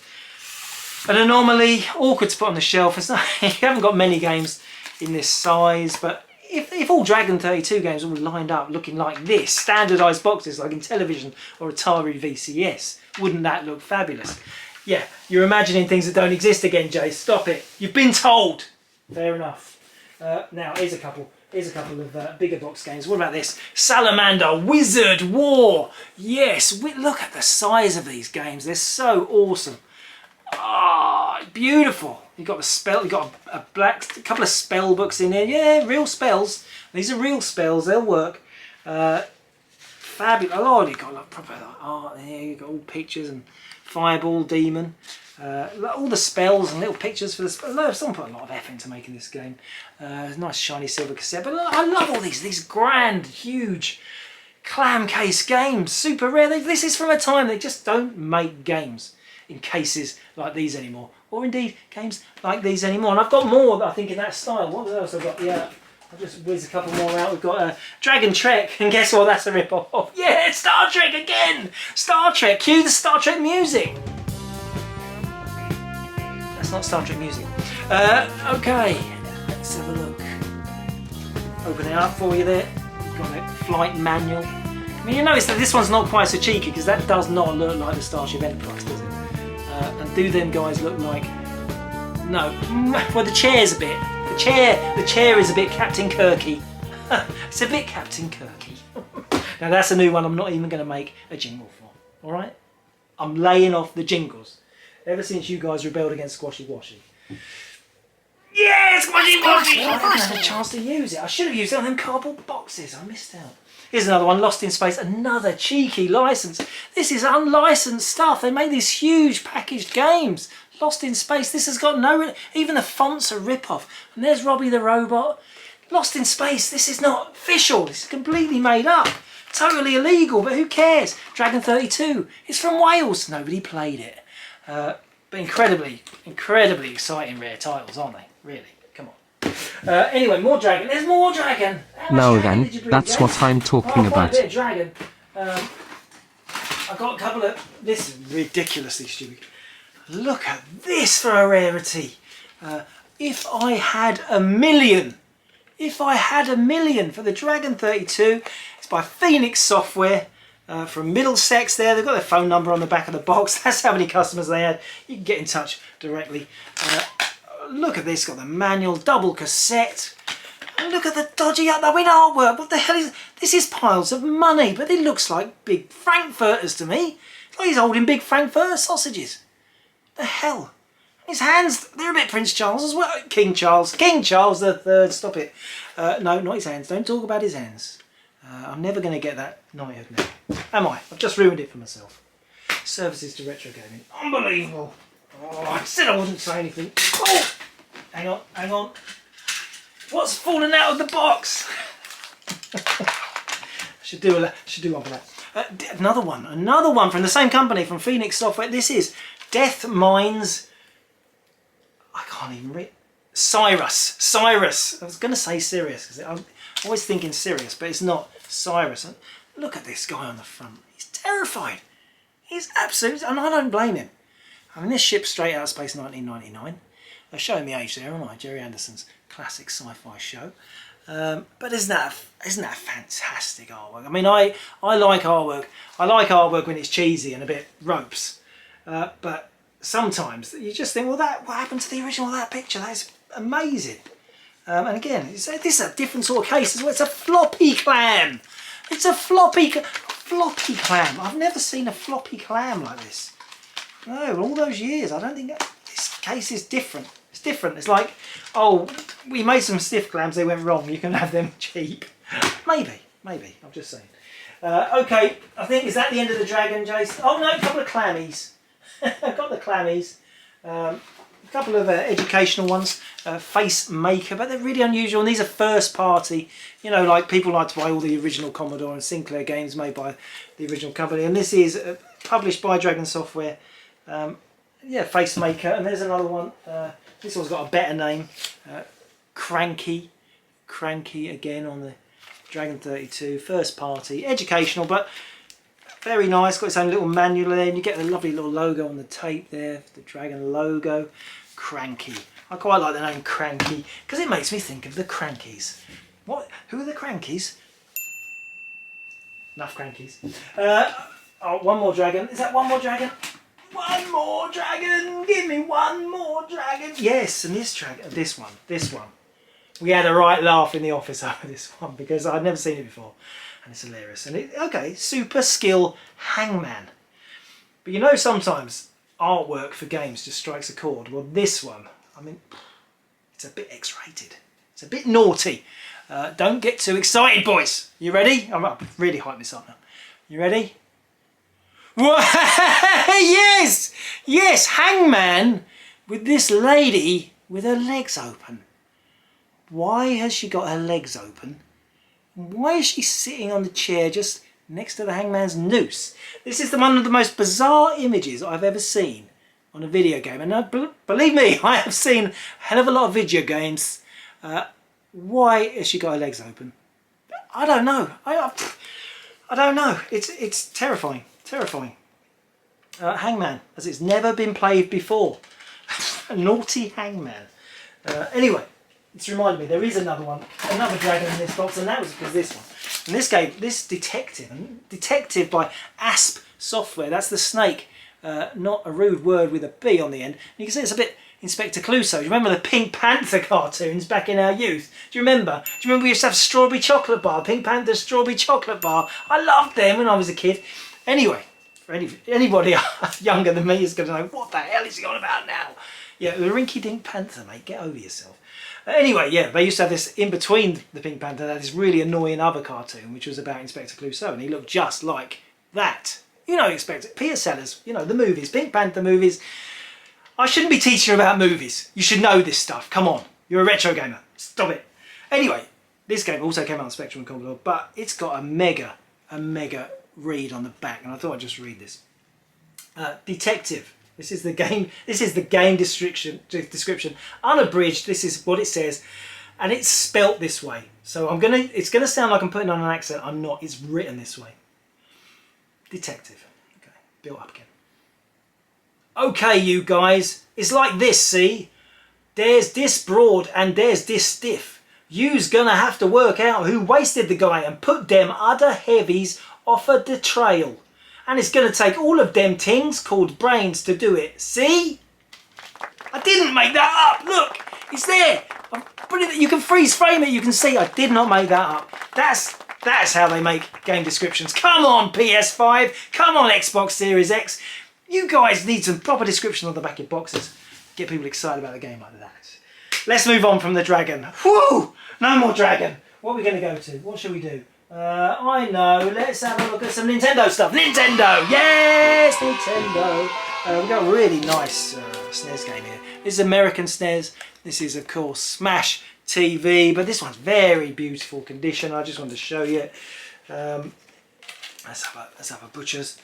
an anomaly, awkward to put on the shelf. It's not, you haven't got many games in this size, but if all Dragon 32 games all lined up looking like this, standardised boxes like in television or Atari VCS, wouldn't that look fabulous? Yeah, you're imagining things that don't exist again, Jay. Stop it. You've been told. Fair enough. Now, here's a couple of bigger box games. What about this? Salamander Wizard War. Yes, look at the size of these games. They're so awesome. Ah, beautiful. You've got a couple of spell books in here. Yeah, real spells. These are real spells. They'll work. Fabulous. Oh, you've got proper art here. You've got all pictures and fireball demon. All the spells and little pictures for the spell. Someone put a lot of effort into making this game. Nice shiny silver cassette. But I love all these grand, huge clam case games. Super rare. This is from a time they just don't make games in cases like these anymore, or indeed games like these anymore. And I've got more, I think, in that style. What else I've got? Yeah, I'll just whiz a couple more out. We've got Dragon Trek, and guess what? That's a rip-off. Yeah, it's Star Trek again. Star Trek. Cue the Star Trek music. That's not Star Trek music. Okay, let's have a look. Open it up for you there. You've got a flight manual. I mean, you notice that this one's not quite so cheeky, because that does not look like the Starship Enterprise, does it? And do them guys look like... No. Well, the chair's a bit... The chair is a bit Captain Kirky. It's a bit Captain Kirky. Now, that's a new one I'm not even going to make a jingle for. Alright? I'm laying off the jingles. Ever since you guys rebelled against Squashy Washy. Yeah, Squashy Washy! I haven't had a chance to use it. I should have used it on them cardboard boxes. I missed out. Here's another one, Lost in Space, another cheeky license. This is unlicensed stuff. They make these huge packaged games. Lost in Space, this has got no... Even the font's a rip-off. And there's Robbie the Robot. Lost in Space, this is not official. This is completely made up. Totally illegal, but who cares? Dragon 32, it's from Wales. Nobody played it. But incredibly exciting rare titles, aren't they? Really, come on. Anyway, more Dragon. There's more Dragon. Now then, that's what I'm talking about. A bit of Dragon. I've got a couple of... This is ridiculously stupid. Look at this for a rarity. If I had $1 million. If I had $1 million for the Dragon 32. It's by Phoenix Software. From Middlesex there. They've got their phone number on the back of the box. That's how many customers they had. You can get in touch directly. Look at this. Got the manual, double cassette. And look at the dodgy up-the-wing artwork. What the hell is... This is piles of money, but it looks like big Frankfurters to me. It's like he's holding big Frankfurter sausages. The hell? His hands, they're a bit Prince Charles as well. King Charles the Third. Stop it. No, not his hands. Don't talk about his hands. I'm never going to get that knighthood now. Am I? I've just ruined it for myself. Services to Retrogaming. Unbelievable. Oh, I said I wouldn't say anything. Oh! Hang on. What's fallen out of the box? should do one for that. Another one from the same company, from Phoenix Software. This is Death Mines. I can't even read. Cyrus. I was going to say Sirius, because I'm always thinking Sirius, but it's not. Cyrus. And look at this guy on the front. He's terrified. He's absolutely... And I don't blame him. I mean, this ship's straight out of space 1999. They're showing me age there, aren't I? Jerry Anderson's classic sci-fi show. But isn't that fantastic artwork? I mean, I like artwork. I like artwork when it's cheesy and a bit ropes. But sometimes you just think, well, what happened to the original of that picture? That's amazing. And again, this is a different sort of case as well. It's a floppy clam. It's a floppy clam. I've never seen a floppy clam like this. No, all those years, I don't think this case is different. It's different. It's like, oh, we made some stiff clams, they went wrong. You can have them cheap. Maybe. I'm just saying. Okay, I think, is that the end of the Dragon, Jason? Oh no, a couple of clammies. I've got the clammies. a couple of educational ones, Face Maker, but they're really unusual, and these are first party. You know, like people like to buy all the original Commodore and Sinclair games made by the original company, and this is published by Dragon Software. Yeah, Face Maker, and there's another one. This one's got a better name, Cranky again on the Dragon 32, first party, educational, but very nice. Got its own little manual there, and you get a lovely little logo on the tape there, the Dragon logo. Cranky. I quite like the name Cranky because it makes me think of the Crankies. What? Who are the Crankies? Enough Crankies. Oh, one more dragon. Is that one more dragon? One more dragon. Give me one more dragon. Yes, and this dragon, this one. We had a right laugh in the office over this one because I'd never seen it before. And it's hilarious. And okay, Super Skill Hangman. But you know, sometimes artwork for games just strikes a chord. Well, this one, I mean, it's a bit X-rated. It's a bit naughty. Don't get too excited, boys. You ready? I'm really hyping this up now. You ready? Yes! Yes, Hangman with this lady with her legs open. Why has she got her legs open? Why is she sitting on the chair just next to the Hangman's noose? This is one of the most bizarre images I've ever seen on a video game. And believe me, I have seen a hell of a lot of video games. Why has she got her legs open? I don't know. I don't know. It's terrifying. Terrifying. Hangman, as it's never been played before. A naughty Hangman. Anyway. It's reminded me there is another one, another dragon in this box, and that was because this one. In this game, this Detective by Asp Software, that's the snake, not a rude word with a B on the end. And you can see it's a bit Inspector Clouseau. Do you remember the Pink Panther cartoons back in our youth? Do you remember? Do you remember we used to have Strawberry Chocolate Bar, Pink Panther Strawberry Chocolate Bar? I loved them when I was a kid. Anyway, for anybody younger than me is going to know, what the hell is he on about now? Yeah, the Rinky Dink Panther, mate, get over yourself. Anyway, yeah, they used to have this in between the Pink Panther, this really annoying other cartoon, which was about Inspector Clouseau, and he looked just like that. You know, Peter Sellers, you know, the movies, Pink Panther movies. I shouldn't be teaching you about movies. You should know this stuff. Come on, you're a retro gamer. Stop it. Anyway, this game also came out on Spectrum and Commodore, but it's got a mega read on the back, and I thought I'd just read this. Detective. This is the game description. Unabridged, this is what it says. And it's spelt this way. So it's gonna sound like I'm putting on an accent. I'm not, it's written this way. Detective. Okay, built up again. Okay, you guys, it's like this, see? There's this broad and there's this stiff. You's gonna have to work out who wasted the guy and put them other heavies off of the trail. And it's going to take all of them things called brains to do it. See? I didn't make that up. Look, it's there. You can freeze frame it. You can see I did not make that up. That's how they make game descriptions. Come on, PS5. Come on, Xbox Series X. You guys need some proper description on the back of boxes. Get people excited about the game like that. Let's move on from the dragon. Woo! No more dragon. What are we going to go to? What should we do? I know, let's have a look at some Nintendo stuff. Nintendo! Yes, Nintendo! We've got a really nice SNES game here. This is American SNES. This is, of course, Smash TV, but this one's very beautiful condition. I just wanted to show you it. Let's have a Butcher's.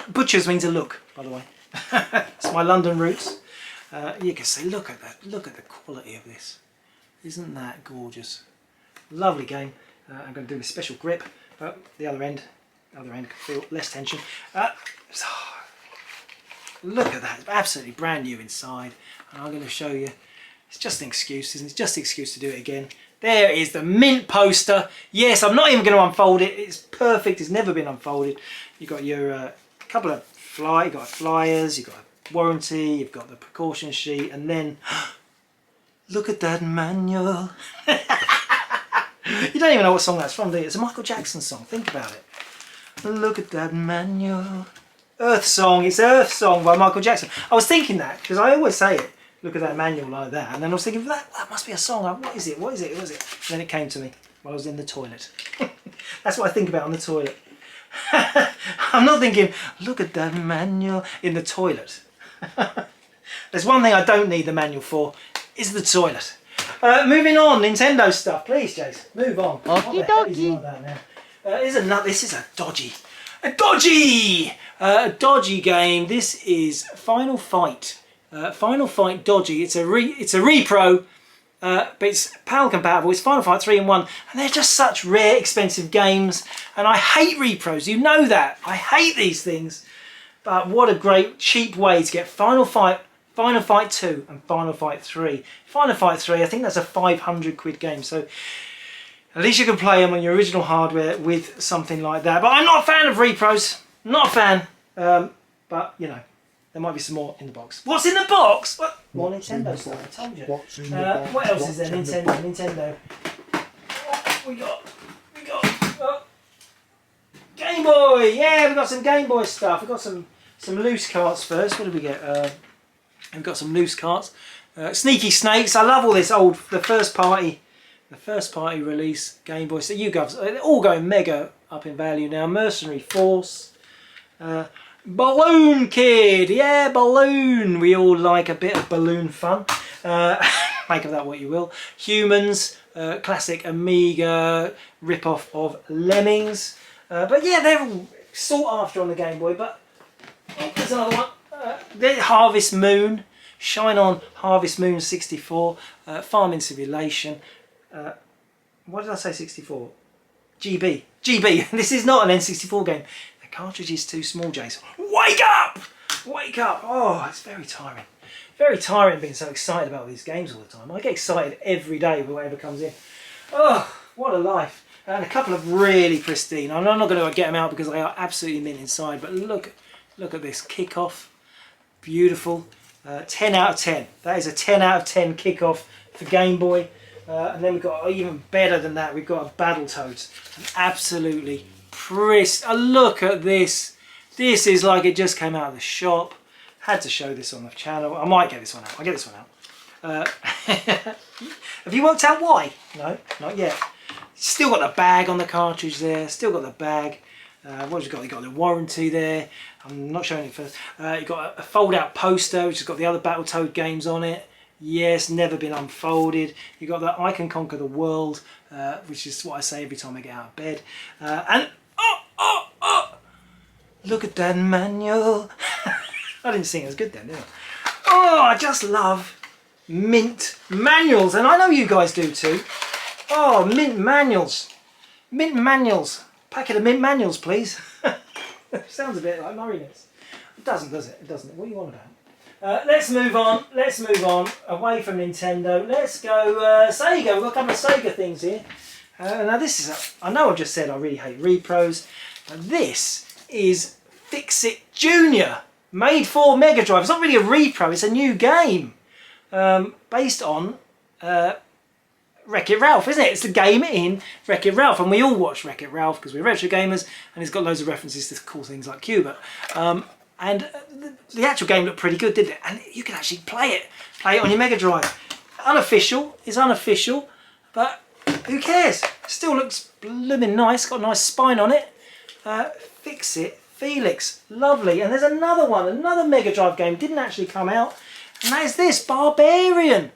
Butcher's means a look, by the way. It's my London roots. You can see, look at that. Look at the quality of this. Isn't that gorgeous? Lovely game. I'm going to do a special grip, but the other end can feel less tension. Look at that, it's absolutely brand new inside, and I'm going to show you. It's just an excuse, isn't it? It's just an excuse to do it again. There is the mint poster. Yes, I'm not even going to unfold it. It's perfect. It's never been unfolded. You've got your couple of flyers. You've got a warranty. You've got the precaution sheet, and then look at that manual. You don't even know what song that's from, do you? It's a Michael Jackson song. Think about it. Look at that manual. Earth Song. It's Earth Song by Michael Jackson. I was thinking that because I always say it. Look at that manual like that. And then I was thinking, that must be a song. Like, what is it? What is it? What is it? And then it came to me while I was in the toilet. That's what I think about on the toilet. I'm not thinking, look at that manual in the toilet. Let's There's one thing I don't need the manual for, is the toilet. Moving on, Nintendo stuff. Please, Jace, move on. Okie dokie. This is a dodgy game. This is Final Fight. Final Fight Dodgy. It's a repro, but it's PAL compatible. It's Final Fight 3 in 1, and they're just such rare, expensive games. And I hate repros. You know that. I hate these things. But what a great cheap way to get Final Fight 2 and Final Fight 3. Final Fight 3, I think that's a 500 quid game. So at least you can play them on your original hardware with something like that. But I'm not a fan of repros. Not a fan. But you know. There might be some more in the box. What's in the box? What? More Nintendo stuff, I told you. What's in the box? What else is there? Nintendo. We got Game Boy. Yeah, we got some Game Boy stuff. We got some loose carts first. What did we get? We've got some loose carts. Sneaky Snakes. I love all this the first party release Game Boy. So you guys, they're all going mega up in value now. Mercenary Force. Balloon Kid, yeah, Balloon. We all like a bit of balloon fun. Make of that what you will. Humans, classic Amiga rip-off of Lemmings. But yeah, they're all sought after on the Game Boy. But there's another one. Harvest Moon, Shine On Harvest Moon 64, Farming Simulation. What did I say? 64. GB. This is not an N64 game. The cartridge is too small, Jason. Wake up! Wake up! Oh, it's very tiring. Very tiring being so excited about these games all the time. I get excited every day with whatever comes in. Oh, what a life. And a couple of really pristine. I'm not going to get them out because they are absolutely mint inside. But look at this kickoff. Beautiful. 10 out of 10. That is a 10 out of 10 kickoff for Game Boy. And then we've got even better than that. We've got a Battletoads. Absolutely look at this. This is like it just came out of the shop. Had to show this on the channel. I might get this one out. I'll get this one out. Have you worked out why? No, not yet. Still got the bag on the cartridge there. Still got the bag. What have you got? You got the warranty there. I'm not showing it first. You've got a fold-out poster which has got the other Battletoad games on it. Yes, never been unfolded. You've got the I Can Conquer the World, which is what I say every time I get out of bed. And look at that manual. I didn't think it was good then, did I? Oh, I just love mint manuals, and I know you guys do too. Oh, mint manuals. Mint manuals. Packet of mint manuals, please. Sounds a bit like Murrayness. It doesn't, does it? It doesn't. What are you on about? Let's move on. Let's move on away from Nintendo. Let's go Sega. We've got a couple of Sega things here. Now this is I know I've just said I really hate repros, but this is Fix-It Junior, made for Megadrive. It's not really a repro. It's a new game based on Wreck-It Ralph, isn't it? It's the game in Wreck-It Ralph, and we all watch Wreck-It Ralph because we're retro gamers, and it's got loads of references to cool things like Cuba. And the actual game looked pretty good, didn't it? And you can actually play it on your Mega Drive. Unofficial, it's unofficial, but who cares? Still looks blooming nice, got a nice spine on it. Fix-It Felix, lovely. And there's another one, another Mega Drive game, didn't actually come out, and that is this, Barbarian.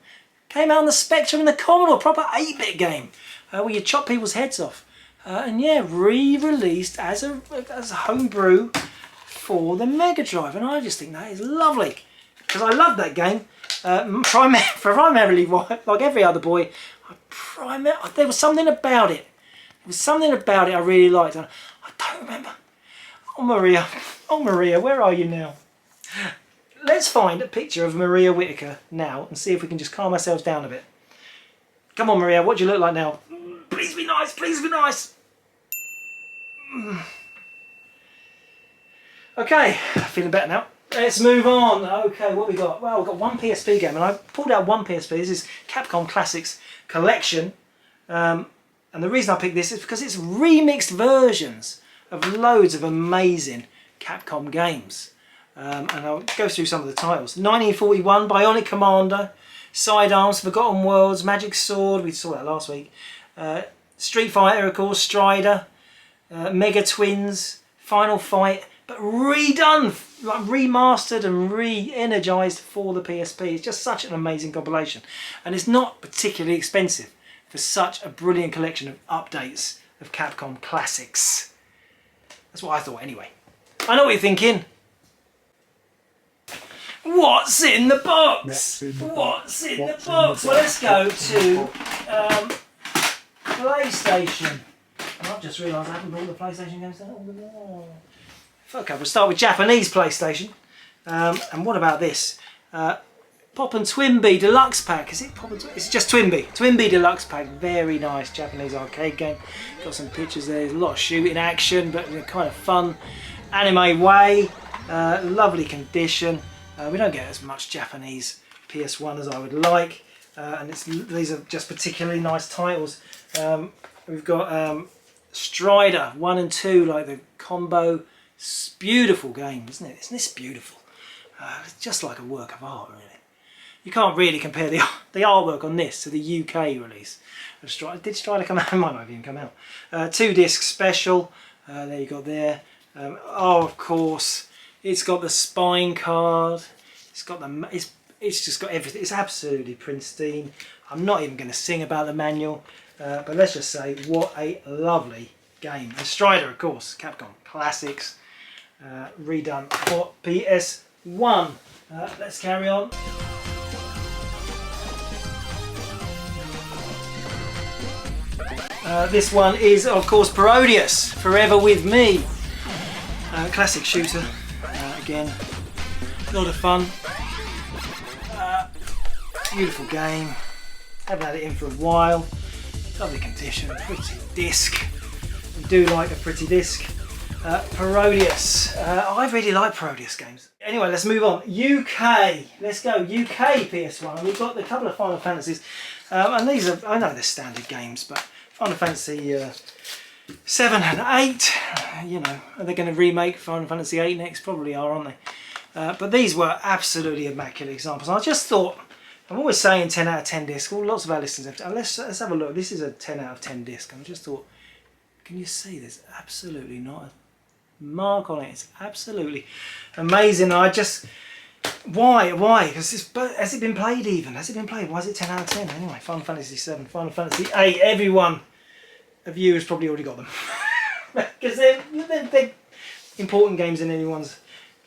Came out on the Spectrum and the Commodore, proper 8-bit game, where you chop people's heads off. And yeah, re-released as a homebrew for the Mega Drive, and I just think that is lovely because I love that game. Primarily, like every other boy, there was something about it. There was something about it I really liked. I don't remember. Oh Maria, where are you now? Let's find a picture of Maria Whittaker now and see if we can just calm ourselves down a bit. Come on, Maria, what do you look like now? Please be nice, please be nice. Okay, feeling better now. Let's move on. Okay, what we got? Well, we've got one PSP game, and I pulled out one PSP. This is Capcom Classics Collection. And the reason I picked this is because it's remixed versions of loads of amazing Capcom games. And I'll go through some of the titles. 1941, Bionic Commando, Sidearms, Forgotten Worlds, Magic Sword, we saw that last week. Street Fighter, of course, Strider, Mega Twins, Final Fight, but redone, like remastered and re-energized for the PSP. It's just such an amazing compilation, and it's not particularly expensive for such a brilliant collection of updates of Capcom classics. That's what I thought anyway. I know what you're thinking. What's in the box? What's in the box? Well, let's go to PlayStation. And I've just realised I haven't brought the PlayStation games down. Okay, we'll start with Japanese PlayStation. And what about this? Pop and Twinbee Deluxe Pack. Is it Pop and Twinbee? It's just Twinbee. Twinbee Deluxe Pack. Very nice Japanese arcade game. Got some pictures there. There's a lot of shooting action, but in a kind of fun anime way. Lovely condition. We don't get as much Japanese PS1 as I would like. And these are just particularly nice titles. We've got Strider 1 and 2, like the combo. It's a beautiful game, isn't it? Isn't this beautiful? It's just like a work of art, really. You can't really compare the artwork on this to the UK release of Strider. Did Strider come out? It might not have even come out. 2-disc special. There you go there. Oh, of course, it's got the spine card. It's got the. It's just got everything. It's absolutely pristine. I'm not even going to sing about the manual, but let's just say what a lovely game. And Strider, of course, Capcom classics, redone for PS1. Let's carry on. This one is, of course, Parodius, Forever With Me. Classic shooter, again, a lot of fun. Beautiful game. Haven't had it in for a while. Lovely condition, pretty disc. I do like a pretty disc. Parodius. I really like Parodius games. Anyway, let's move on. UK. Let's go. UK PS1. And we've got a couple of Final Fantasies. And these are, I know they're standard games, but Final Fantasy 7 and 8. You know, are they going to remake Final Fantasy 8 next? Probably are, aren't they? But these were absolutely immaculate examples. And I just thought, I'm always saying 10 out of 10 disc. Well, lots of our listeners have. Let's have a look. This is a 10 out of 10 disc. And I just thought, can you see there's absolutely not a mark on it? It's absolutely amazing. I just, why? Because has it been played even? Has it been played? Why is it 10 out of 10? Anyway, Final Fantasy 7, Final Fantasy 8. Everyone of you has probably already got them. Because they're important games in anyone's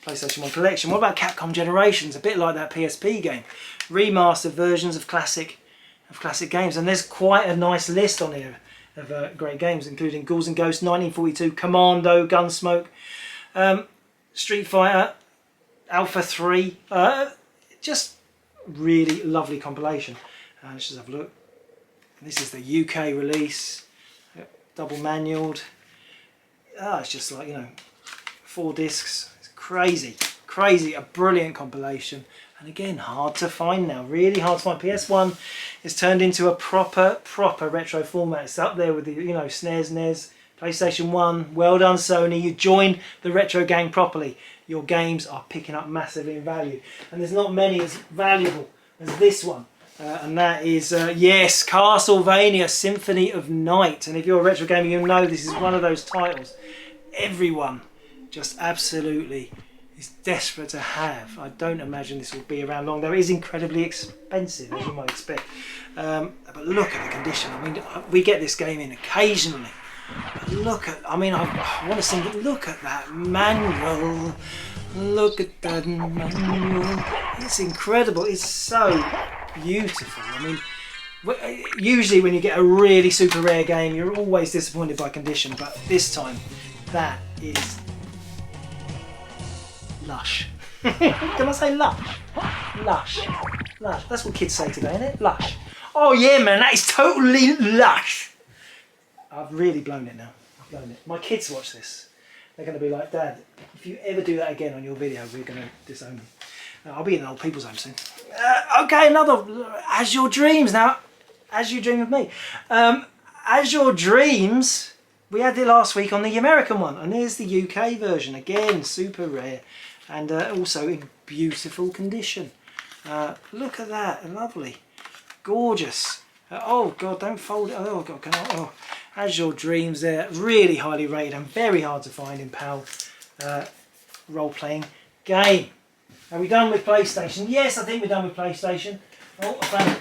PlayStation 1 collection. What about Capcom Generations? A bit like that PSP game. Remastered versions of classic games. And there's quite a nice list on here of great games, including Ghouls and Ghosts, 1942, Commando, Gunsmoke, Street Fighter, Alpha 3. Just really lovely compilation. Let's just have a look. This is the UK release, double manualed. It's just like, you know, 4 discs. It's crazy, a brilliant compilation. And again, hard to find now, really hard to find. PS1 is turned into a proper retro format. It's up there with the, you know, SNES, NES, PlayStation 1. Well done, Sony. You joined the retro gang properly. Your games are picking up massively in value. And there's not many as valuable as this one. And that is, yes, Castlevania Symphony of Night. And if you're a retro gamer, you'll know this is one of those titles everyone just absolutely is desperate to have. I don't imagine this will be around long, though it is incredibly expensive, as you might expect. But look at the condition. I mean, we get this game in occasionally. But look at, I mean, I want to sing, but look at that manual. Look at that manual. It's incredible. It's so beautiful. I mean, usually when you get a really super rare game, you're always disappointed by condition, but this time, that is lush. Can I say lush? Lush. Lush. That's what kids say today, isn't it? Lush. Oh yeah, man, that is totally lush. I've really blown it now. I've blown it. My kids watch this. They're going to be like, Dad, if you ever do that again on your video, we're going to disown them. I'll be in an old people's home soon. Okay, another As Your Dreams. Now, As You Dream of Me. As Your Dreams, we had it last week on the American one. And here's the UK version. Again, super rare. And also in beautiful condition. Look at that. Lovely. Gorgeous. Oh, God, don't fold it. Oh, God, can I? Oh. As Your Dreams there. Really highly rated and very hard to find in PAL. role-playing game. Are we done with PlayStation? Yes, I think we're done with PlayStation. Oh, I found it.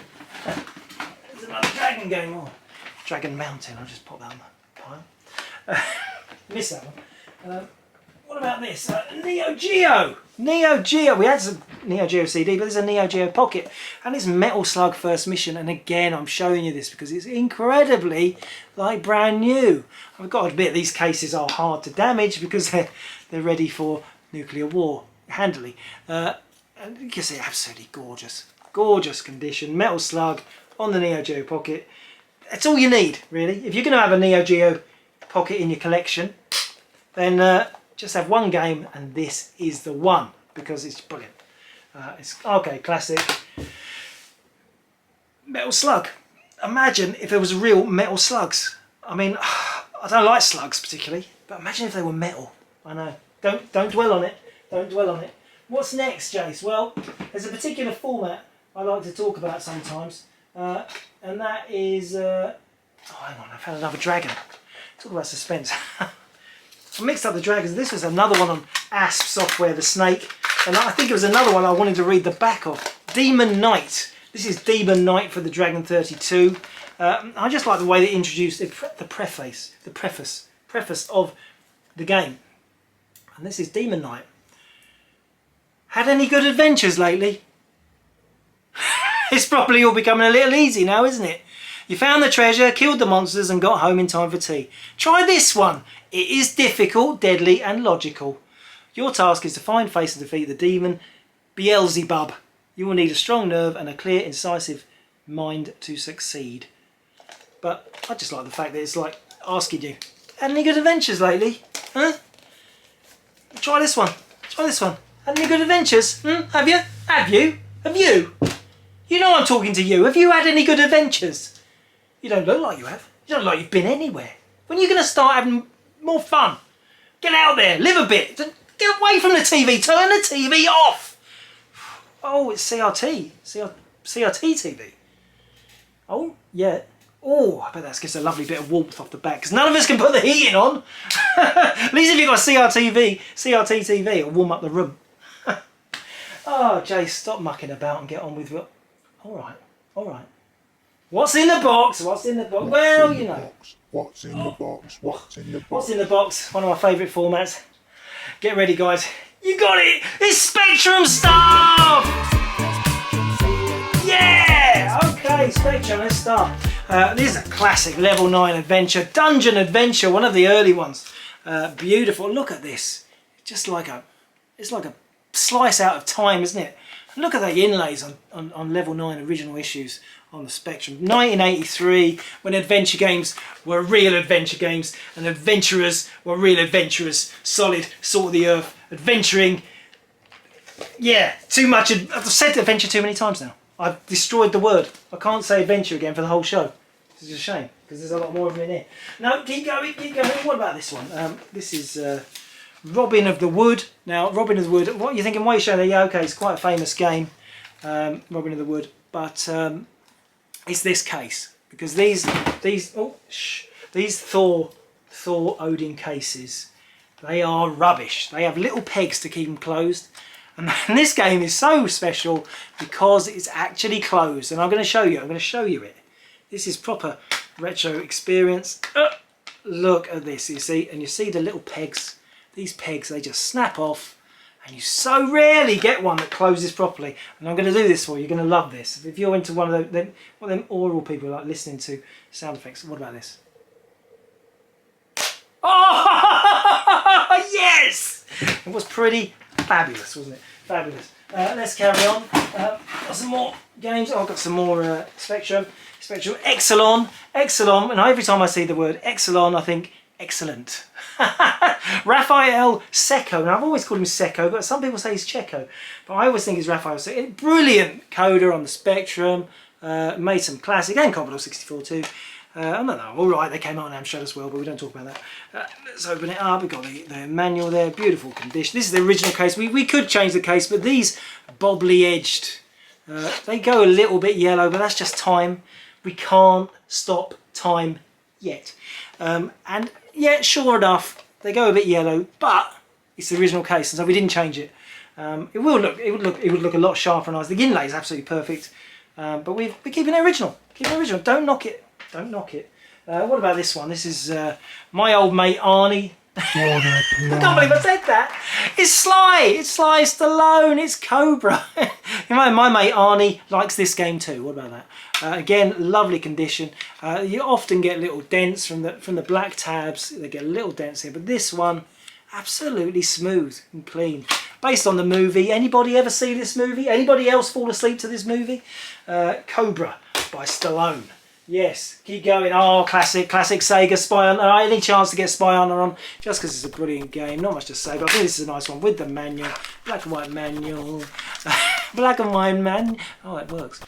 There's another Dragon game. Oh, Dragon Mountain. I'll just pop that on the pile. Missed that one. What about this? Neo Geo! Neo Geo! We had some Neo Geo CD, but there's a Neo Geo Pocket. And it's Metal Slug First Mission. And again, I'm showing you this because it's incredibly, like, brand new. I've got to admit, these cases are hard to damage because they're ready for nuclear war, handily. And you can see absolutely gorgeous. Gorgeous condition. Metal Slug on the Neo Geo Pocket. That's all you need, really. If you're going to have a Neo Geo Pocket in your collection, then just have one game, and this is the one because it's brilliant. It's arcade classic. Metal Slug. Imagine if there was real metal slugs. I mean, I don't like slugs particularly, but imagine if they were metal. I know. Don't dwell on it. Don't dwell on it. What's next, Jace? Well, there's a particular format I like to talk about sometimes, and that is. Oh, hang on! I found another dragon. Talk about suspense. I mixed up the dragons. This was another one on ASP software, the snake, and I think it was another one I wanted to read the back of. Demon Knight. This is Demon Knight for the Dragon 32. I just like the way they introduced the preface of the game. And this is Demon Knight. Had any good adventures lately? It's probably all becoming a little easy now, isn't it? You found the treasure, killed the monsters and got home in time for tea. Try this one. It is difficult, deadly and logical. Your task is to find, face and defeat the demon Beelzebub. You will need a strong nerve and a clear, incisive mind to succeed. But I just like the fact that it's like asking you, had any good adventures lately? Huh? Try this one. Try this one. Had any good adventures? Have you? Have you? Have you? You know I'm talking to you. Have you had any good adventures? You don't look like you have. You don't look like you've been anywhere. When are you going to start having more fun? Get out there. Live a bit. Get away from the TV. Turn the TV off. Oh, it's CRT. CRT TV. Oh, yeah. Oh, I bet that gives a lovely bit of warmth off the back because none of us can put the heating on. At least if you've got CRT TV, it'll warm up the room. Oh, Jay, stop mucking about and get on with it. All right, all right. What's in the box? What's in the box? Well, you know. What's in the box? What's in the box? What's in the box? One of my favourite formats. Get ready, guys. You got it! It's Spectrum stuff! Yeah! Okay, Spectrum, let's start. This is a classic level 9 adventure, dungeon adventure, one of the early ones. Beautiful. Look at this. It's like a slice out of time, isn't it? Look at the inlays on level 9 original issues on the Spectrum. 1983, when adventure games were real adventure games and adventurers were real adventurers. Solid, salt of the earth, adventuring. Yeah, too much. I've said adventure too many times now. I've destroyed the word. I can't say adventure again for the whole show. This is a shame because there's a lot more of them in here. No, keep going, keep going. What about this one? This is Robin of the Wood. Now, Robin of the Wood, what are you thinking? Why are you showing that? Yeah, okay, it's quite a famous game, Robin of the Wood, but it's this case because these Thor Odin cases, they are rubbish. They have little pegs to keep them closed, and this game is so special because it's actually closed. And I'm going to show you. I'm going to show you it. This is proper retro experience. Look at this. You see, and you see the little pegs. These pegs, they just snap off, and you so rarely get one that closes properly. And I'm going to do this for you. You're going to love this. If you're into one of them oral people like listening to sound effects, what about this? Oh, yes! It was pretty fabulous, wasn't it? Fabulous. Let's carry on. Got some more games. Oh, I've got some more Spectrum. Exelon. And every time I see the word Exelon, I think excellent. Raphael Secco. Now I've always called him Secco, but some people say he's Checo. But I always think he's Raphael Secco. Brilliant coder on the Spectrum. Made some classic and Commodore 64 too. I don't know. All right, they came out on Amstrad as well, but we don't talk about that. Let's open it up. We've got the manual there. Beautiful condition. This is the original case. We could change the case, but these bobbly edged. They go a little bit yellow, but that's just time. We can't stop time yet. And yeah, sure enough, they go a bit yellow, but it's the original case, and so we didn't change it. It would look a lot sharper and nice. The inlay is absolutely perfect, but we're keeping it original. Keeping it original. Don't knock it. Don't knock it. What about this one? This is my old mate Arnie. I can't believe I said that. It's Sly. It's Sly Stallone. It's Cobra. You know, my mate Arnie likes this game too. What about that? Again, lovely condition. You often get little dents from the black tabs. They get little dents here, but this one, absolutely smooth and clean. Based on the movie. Anybody ever see this movie? Anybody else fall asleep to this movie? Cobra by Stallone. Yes, keep going. Oh, classic Sega Spy Hunter. Any chance to get Spy Hunter on, just because it's a brilliant game. Not much to say, but I think this is a nice one with the manual, black and white manual, black and white man. Oh, it works.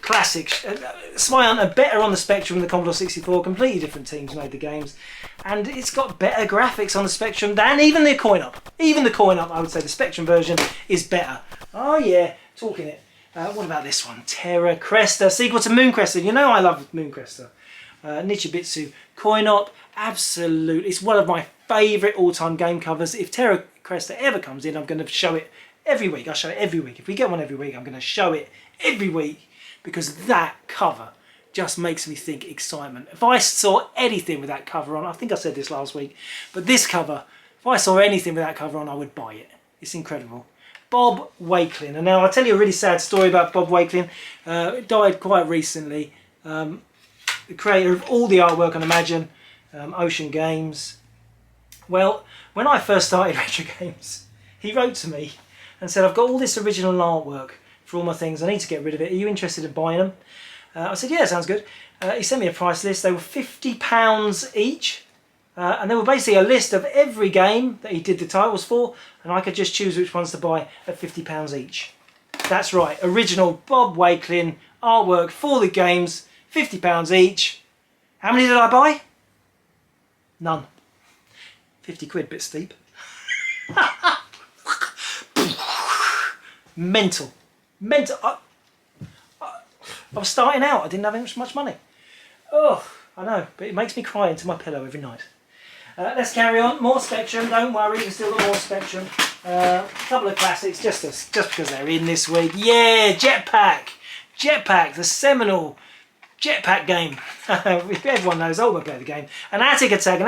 Classic. Spy Hunter better on the Spectrum than the Commodore 64. Completely different teams made the games, and it's got better graphics on the Spectrum than even the coin-up. Even the coin-up, I would say the Spectrum version is better. Oh yeah, talking it. What about this one? Terra Cresta, sequel to Moon Cresta. You know I love Moon Cresta. Nichibitsu coin-op, absolutely. It's one of my favourite all-time game covers. If Terra Cresta ever comes in, I'm going to show it every week. I'll show it every week. If we get one every week, I'm going to show it every week, because that cover just makes me think excitement. If I saw anything with that cover on, I think I said this last week, but this cover, if I saw anything with that cover on, I would buy it. It's incredible. Bob Wakelin, and now I'll tell you a really sad story about Bob Wakelin. Died quite recently. The creator of all the artwork on Imagine, Ocean Games. Well, when I first started Retrogames, he wrote to me and said, I've got all this original artwork for all my things, I need to get rid of it. Are you interested in buying them? I said, yeah, sounds good. He sent me a price list. They were £50 each. And they were basically a list of every game that he did the titles for, and I could just choose which ones to buy at £50 each. That's right, original Bob Wakelin artwork for the games, £50 each. How many did I buy? None. 50 quid, bit steep. Mental. I was starting out, I didn't have much money. Oh, I know, but it makes me cry into my pillow every night. Let's carry on. More Spectrum, don't worry, we've still got more Spectrum. A couple of classics, just because they're in this week. Yeah, Jetpack, the seminal Jetpack game. Everyone knows, I play the game. An Attic Attack.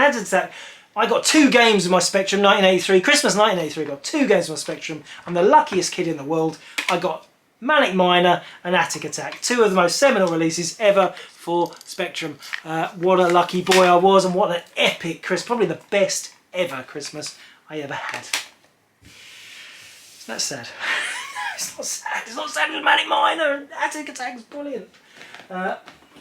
I got 2 games in my Spectrum, 1983, Christmas 1983, I got 2 games in my Spectrum. I'm the luckiest kid in the world. I got Manic Miner and Attic Attack, 2 of the most seminal releases ever for Spectrum. What a lucky boy I was, and what an epic Christmas, probably the best ever Christmas I ever had. Isn't that sad? It's not sad. It's not sad with Manic Miner, and Attic Attack is brilliant.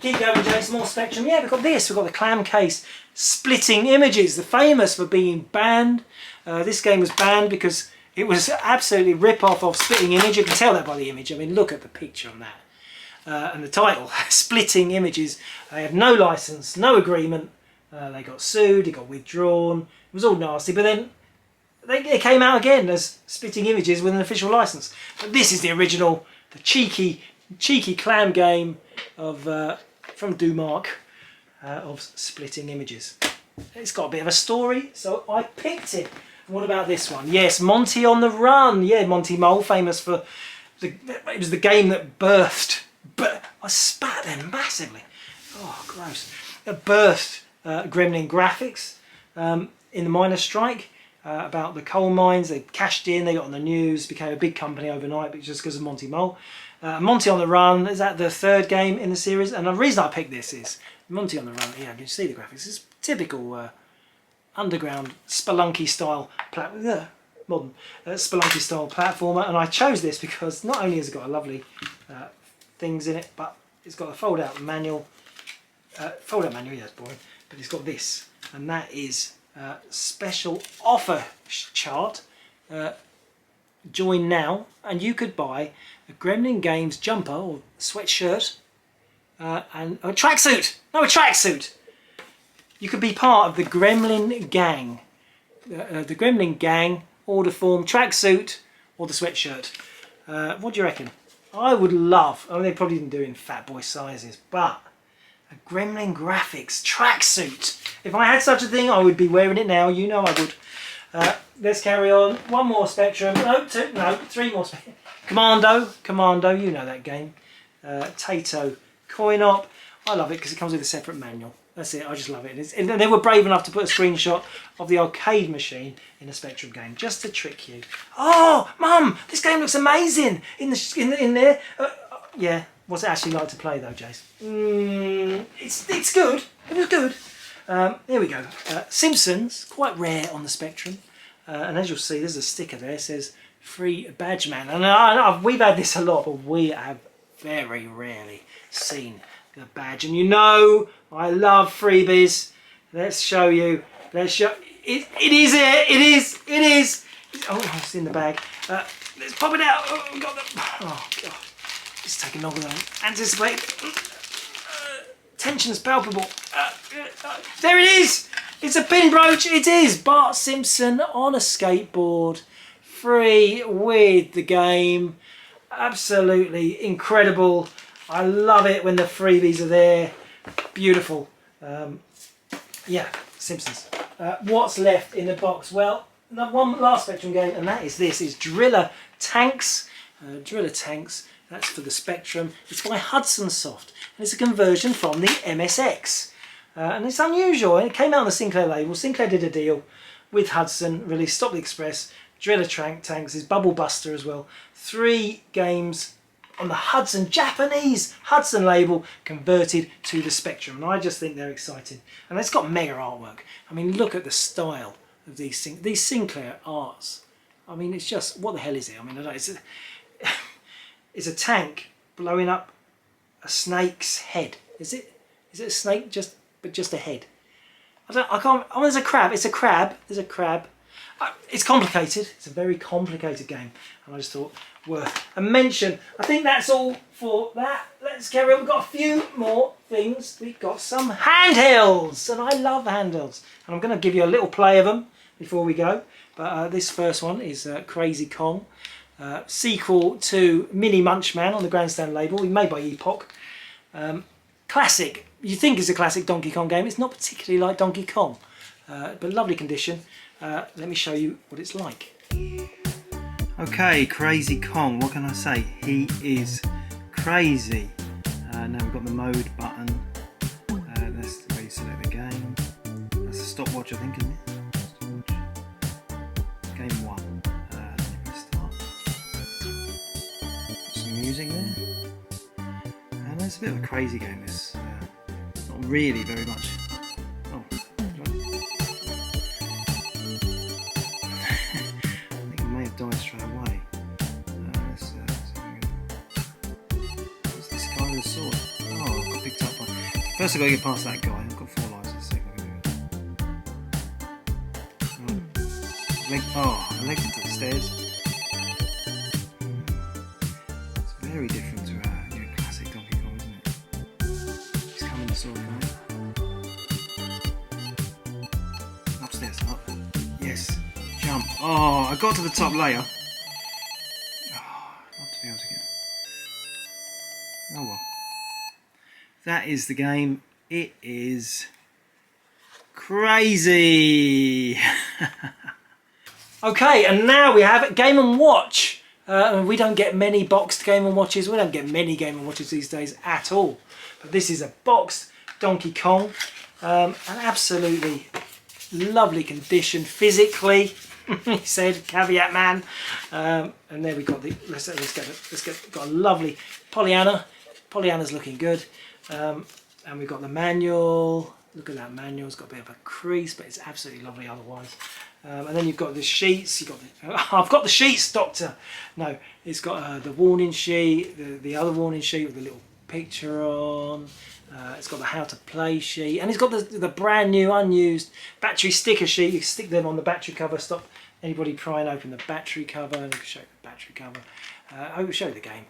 Keep going, Jason, more Spectrum. Yeah, we've got this. We've got the clam case, Splitting Images, the famous for being banned. This game was banned because it was absolutely rip-off of Splitting Image. You can tell that by the image. I mean, look at the picture on that. And the title, Splitting Images. They had no license, no agreement. They got sued, it got withdrawn. It was all nasty, but then it came out again as Splitting Images with an official license. But this is the original, the cheeky clam game of from Dumark of Splitting Images. It's got a bit of a story, so I picked it. What about this one? Yes, Monty on the Run. Yeah, Monty Mole, famous for it was the game that birthed. But I spat them massively. Oh, gross. It birthed Gremlin graphics in the miners' strike about the coal mines. They cashed in, they got on the news, became a big company overnight, but just because of Monty Mole. Monty on the Run, is that the 3rd game in the series? And the reason I picked this is Monty on the Run. Yeah, you can see the graphics. It's typical underground Spelunky style modern Spelunky style platformer, and I chose this because not only has it got a lovely things in it, but it's got a fold out manual. Yeah, it's boring, but it's got this, and that is special offer chart. Join now, and you could buy a Gremlin Games jumper or sweatshirt and a tracksuit. No, a tracksuit. You could be part of the Gremlin Gang. The Gremlin Gang, order form, tracksuit, or the sweatshirt. What do you reckon? I would love, I mean, they probably didn't do it in fat boy sizes, but a Gremlin Graphics tracksuit. If I had such a thing, I would be wearing it now. You know I would. Let's carry on. One more Spectrum. No, two, no, three more. Commando, you know that game. Tato, Coin-Op. I love it because it comes with a separate manual. That's it, I just love it. And they were brave enough to put a screenshot of the arcade machine in a Spectrum game, just to trick you. Oh, Mum, this game looks amazing in there. Yeah, what's it actually like to play though, Jace? It's good. It was good. Here we go. Simpsons, quite rare on the Spectrum. And as you'll see, there's a sticker there. It says Free Badge Man. And we've had this a lot, but we have very rarely seen the badge. And you know, I love freebies. Let's show you. Let's show. It is it. It is. Oh, it's in the bag. Let's pop it out. Oh, we got the. Oh God, it's taking longer than I anticipated. Tension's palpable. There it is. It's a pin brooch. It is Bart Simpson on a skateboard, free with the game. Absolutely incredible. I love it when the freebies are there. Beautiful. Yeah, Simpsons. What's left in the box? Well, one last Spectrum game, and that is this. It's Driller Tanks. Driller Tanks. That's for the Spectrum. It's by Hudson Soft, and it's a conversion from the MSX. And it's unusual. It came out on the Sinclair label. Sinclair did a deal with Hudson, released Stop the Express, Driller Tanks, is Bubble Buster as well. 3 games on the Hudson, Japanese Hudson label, converted to the Spectrum. And I just think they're exciting. And it's got mega artwork. I mean, look at the style of these Sinclair arts. I mean, it's just, what the hell is it? I mean, I don't know, it's a tank blowing up a snake's head. Is it a snake? Just a head. I can't. Oh, there's a crab. It's a crab. There's a crab. It's complicated. It's a very complicated game, and I just thought worth a mention. I think that's all for that. Let's carry on. We've got a few more things. We've got some handhelds, and I love handhelds. And I'm going to give you a little play of them before we go. But this first one is Crazy Kong, sequel to Mini Munchman on the Grandstand label, made by Epoch. Classic. You think it's a classic Donkey Kong game. It's not particularly like Donkey Kong, but lovely condition. Let me show you what it's like. Okay, Crazy Kong, what can I say? He is crazy. Now we've got the mode button. That's where you select the game. That's a stopwatch, I think, isn't it? Stopwatch. Game 1. Let me press start. Got some music there. And it's a bit of a crazy game, this. Not really very much. Oh, I think I may have died straight away. What's this guy with a sword? Oh, I got picked up by. First I've got to get past that guy. I've got 4 lives. Let's see if I can do it. I legged it to the stairs. It's very different to your classic Donkey Kong, isn't it? He's coming to sword guy. Upstairs, up. Yes. Jump. Oh, I got to the top layer. Oh, I'd love to be able to get. Oh well. That is the game. It is crazy. Okay, and now we have Game & Watch. We don't get many boxed Game & Watches. We don't get many Game & Watches these days at all. But this is a boxed Donkey Kong. An absolutely lovely condition physically. He said, caveat man. And there we got the. Let's get got a lovely Pollyanna. Pollyanna's looking good. And we've got the manual. Look at that manual. It's got a bit of a crease, but it's absolutely lovely otherwise. And then you've got the sheets. You've got the, I've got the sheets, Doctor. No, it's got the warning sheet, the other warning sheet with the little picture on. It's got the how to play sheet, and it's got the brand new unused battery sticker sheet. You can stick them on the battery cover. Stop anybody prying open the battery cover. And show you the battery cover. I will show you the game.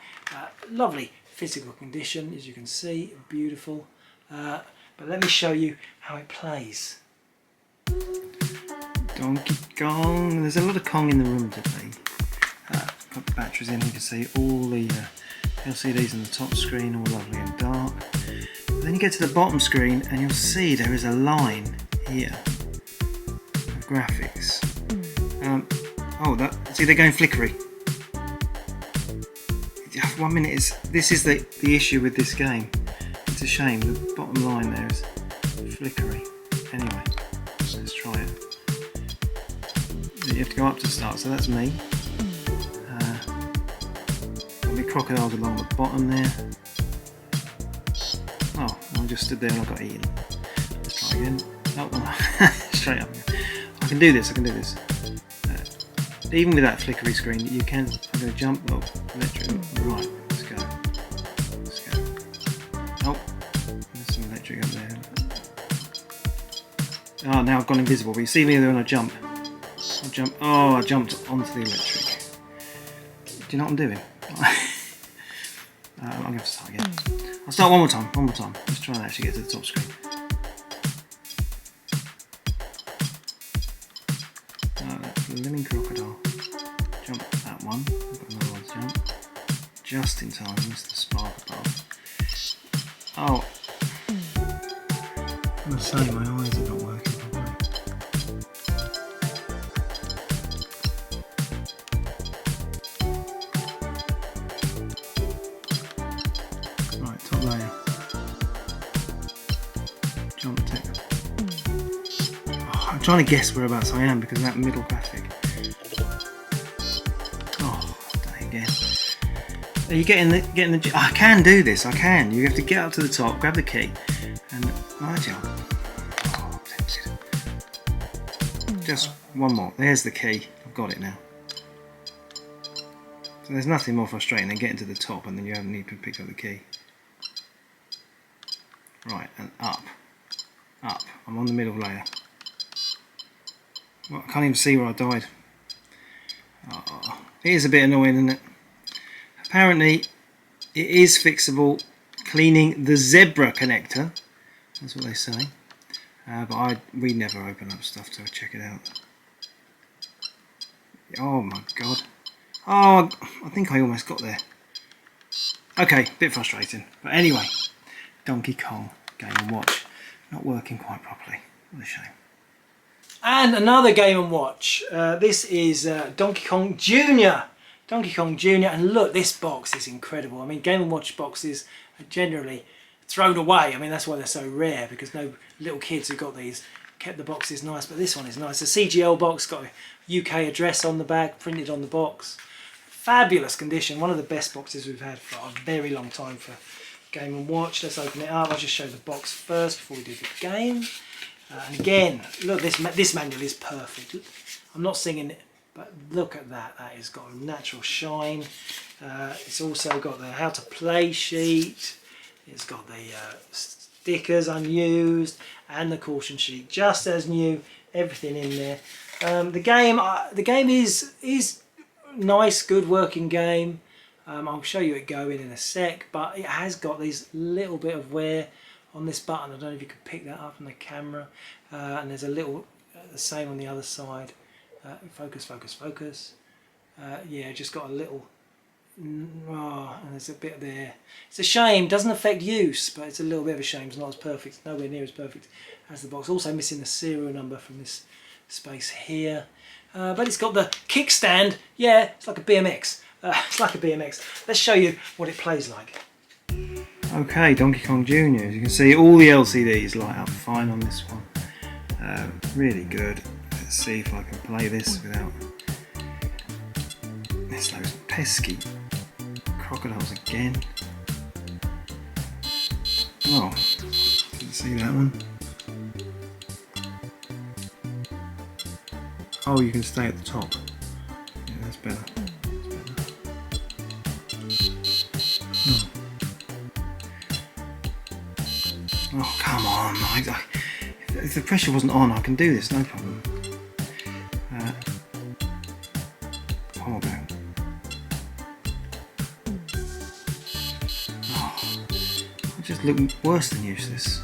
Lovely physical condition, as you can see, beautiful. But let me show you how it plays. Donkey Kong. There's a lot of Kong in the room today. Got the batteries in. You can see all the LCDs on the top screen, all lovely and dark. Then you get to the bottom screen and you'll see there is a line here of graphics. Oh, see, they're going flickery. 1 minute this is the issue with this game. It's a shame. The bottom line there is flickery. Anyway, let's try it. You have to go up to start, so that's me. There'll be crocodiles along the bottom there. Oh, I just stood there and I got eaten. Let's try again. Oh, straight up. I can do this. Even with that flickery screen, you can. I'm going to jump. Oh, electric. Right, let's go. Oh, there's some electric up there. Oh, now I've gone invisible. But you see me when I jump. Oh, I jumped onto the electric. Do you know what I'm doing? I'm going to start again. I'll start one more time. Let's try and actually get to the top screen. Living crocodile. Jump that one. I've got another one to jump. Just in time. Missed the spark above. Oh. I'm going to say my eyes are not working properly. Right, top layer. Jump tip. I'm trying to guess whereabouts I am because of that middle graphic. Oh, done it again. Are you getting the? I can do this. I can. You have to get up to the top, grab the key, and I jump. Oh, I'm tempted. Just one more. There's the key. I've got it now. So there's nothing more frustrating than getting to the top and then you haven't need to pick up the key. Right, and up. I'm on the middle layer. Well, I can't even see where I died. Oh, it is a bit annoying, isn't it? Apparently, it is fixable cleaning the zebra connector. That's what they say. But we never open up stuff to check it out. Oh my god. Oh, I think I almost got there. Okay, bit frustrating. But anyway, Donkey Kong Game & Watch. Not working quite properly. What a shame. And another Game & Watch. This is Donkey Kong Jr. Donkey Kong Jr. And look, this box is incredible. I mean, Game & Watch boxes are generally thrown away. I mean, that's why they're so rare, because no little kids who got these kept the boxes nice. But this one is nice. A CGL box, got a UK address on the back, printed on the box. Fabulous condition. One of the best boxes we've had for a very long time for Game & Watch. Let's open it up. I'll just show the box first before we do the game. And again, look, this manual is perfect. I'm not singing it, but look at that. That has got a natural shine. It's also got the how to play sheet. It's got the stickers unused and the caution sheet just as new. Everything in there. The game is nice, good working game. I'll show you it going in a sec, but it has got this little bit of wear on this button. I don't know if you can pick that up on the camera. And there's a little, the same on the other side. Focus. Yeah, just got a little, and there's a bit there. It's a shame, doesn't affect use, but it's a little bit of a shame. It's not as perfect, nowhere near as perfect as the box. Also missing the serial number from this space here. But it's got the kickstand. Yeah, it's like a BMX. It's like a BMX. Let's show you what it plays like. Okay, Donkey Kong Jr. As you can see, all the LCDs light up fine on this one. Really good. Let's see if I can play this without... It's those pesky crocodiles again. Oh, didn't see that one. Oh, you can stay at the top. Yeah, that's better. Oh, come on. If the pressure wasn't on, I can do this, no problem. One more go. Oh, I just look worse than useless.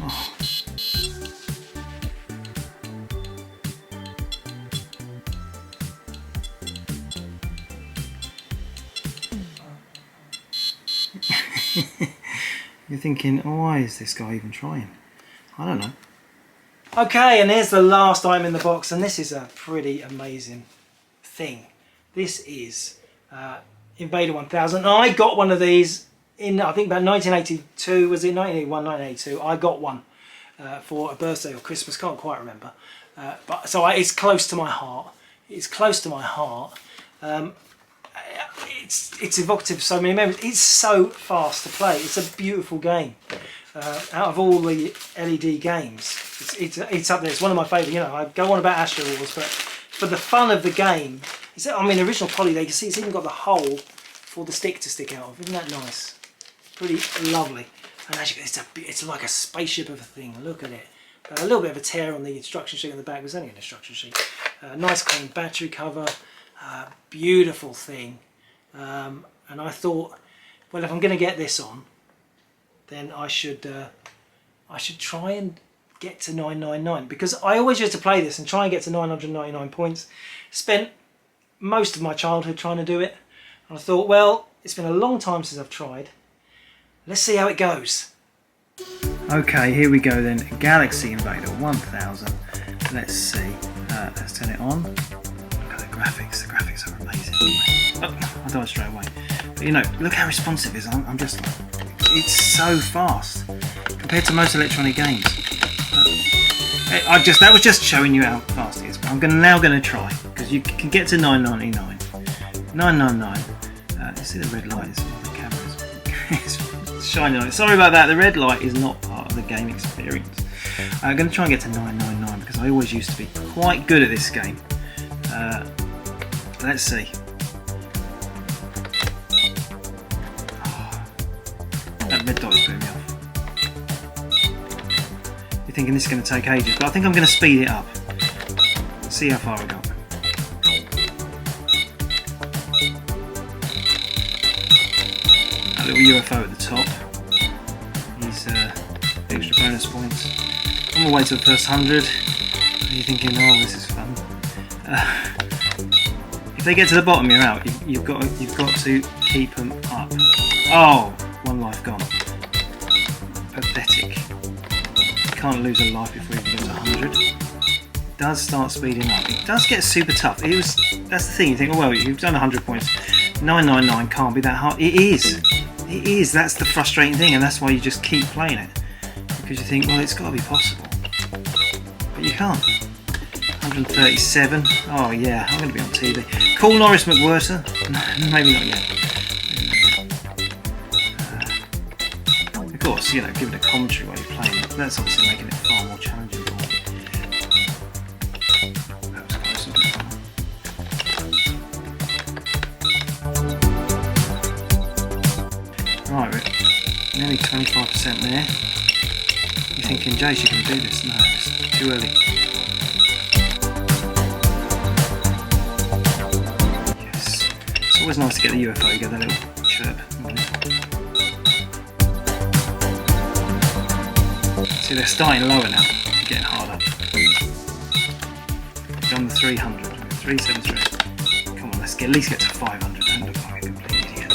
Oh. You're thinking, oh, why is this guy even trying? I don't know. Okay, and here's the last item in the box, and this is a pretty amazing thing. This is Invader 1000. I got one of these in, I think, about 1982. Was it 1981, 1982? I got one for a birthday or Christmas, can't quite remember. It's close to my heart. It's close to my heart. It's evocative of so many memories. It's so fast to play. It's a beautiful game. Out of all the LED games, it's up there. It's one of my favourite. You know, I go on about Astro Wars, but for the fun of the game, I mean, original poly. You can see it's even got the hole for the stick to stick out of. Isn't that nice? Pretty lovely. And as you can, it's like a spaceship of a thing. Look at it. A little bit of a tear on the instruction sheet on the back. It was only an instruction sheet. Nice clean battery cover. Beautiful thing. And I thought, well, if I'm going to get this on, then I should try and get to 999, because I always used to play this and try and get to 999 points. Spent most of my childhood trying to do it, and I thought, well, it's been a long time since I've tried. Let's see how it goes. Okay, here we go then. Galaxy Invader 1000. Let's see. Let's turn it on. Look at the graphics. The graphics are amazing. Oh, I died straight away. But you know, look how responsive it is. I'm just like, it's so fast compared to most electronic games. That was just showing you how fast it is. But I'm now going to try, because you can get to 999. 999. You see the red light? The camera's it's shining on it. Sorry about that. The red light is not part of the game experience. I'm going to try and get to 999 because I always used to be quite good at this game. Let's see. That red dot is putting me off. You're thinking this is going to take ages, but I think I'm going to speed it up. See how far I got. A little UFO at the top. These extra bonus points. On the way to the first 100. You're thinking, oh, this is fun. If they get to the bottom, you're out. You've got to keep them up. Oh, one life gone. Pathetic. You can't lose a life before you get to 100. It does start speeding up. It does get super tough. That's the thing. You think, oh well, you've done 100 points. 999 can't be that hard. It is. It is. That's the frustrating thing, and that's why you just keep playing it, because you think, well, it's got to be possible, but you can't. 137. Oh yeah, I'm going to be on TV. Call Norris McWhirter. Maybe not yet. Of course, you know, give it a commentary while you're playing. That's obviously making it far more challenging. That was close, wasn't it? Right, we're nearly 25% there. You're thinking, Jace, you can do this. No, it's too early. Yes. It's always nice to get the UFO, you get that little chirp. See, they're starting lower now. They're getting harder. We've done the 300. 373. Come on, let's at least get to 500. Don't look like a complete idiot.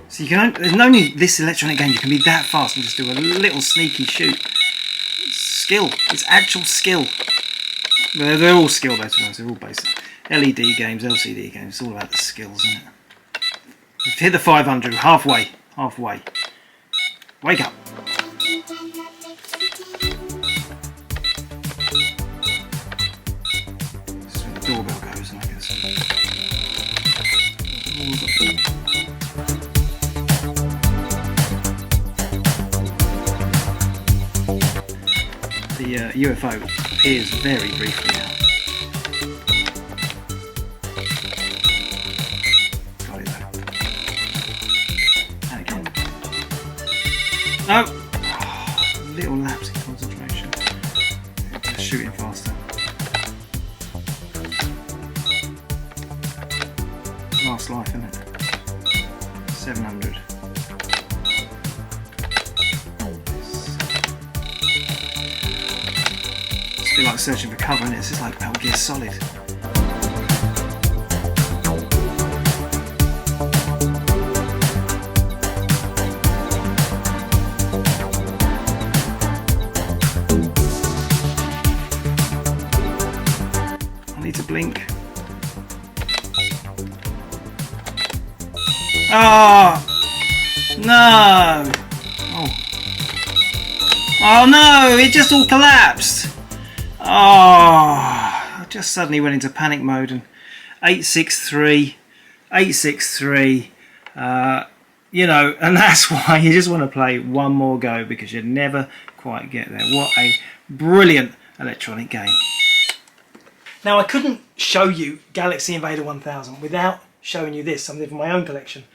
So you can there's only this electronic game you can be that fast and just do a little sneaky shoot. It's skill. It's actual skill. They're all skill based, they're all basic. LED games, LCD games, it's all about the skills, isn't it? We've hit the 500, halfway. Wake up. This is when the doorbell goes, I guess. The UFO appears very briefly now. Got it though. And again. No! Oh, little lapse in concentration. Just shooting faster. Last life, isn't it? 700. It's a bit like searching for cover, isn't it? It's just like Metal Gear Solid. Oh no! Oh no! It just all collapsed. Oh, I just suddenly went into panic mode and 863, 863. You know, and that's why you just want to play one more go because you never quite get there. What a brilliant electronic game. Now I couldn't show you Galaxy Invader 1000 without showing you this, something from my own collection.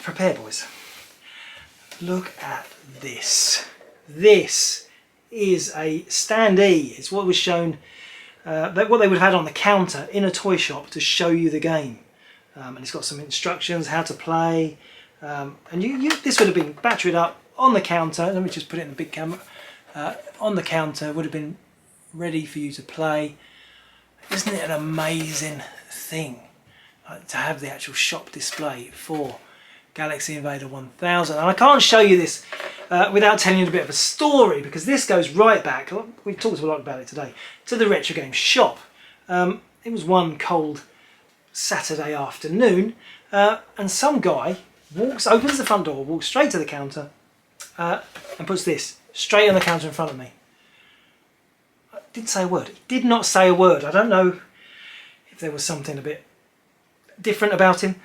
Prepare, boys. Look at this. This is a standee. It's what was shown, what they would have had on the counter in a toy shop to show you the game. And it's got some instructions, how to play. And this would have been batteried up on the counter. Let me just put it in the big camera. On the counter would have been ready for you to play. Isn't it an amazing thing to have the actual shop display for Galaxy Invader 1000? And I can't show you this without telling you a bit of a story, because this goes right back, we've talked a lot about it today, to the Retrogames shop. It was one cold Saturday afternoon, and some guy opens the front door, walks straight to the counter, and puts this straight on the counter in front of me. Didn't say a word. He did not say a word. I don't know if there was something a bit different about him.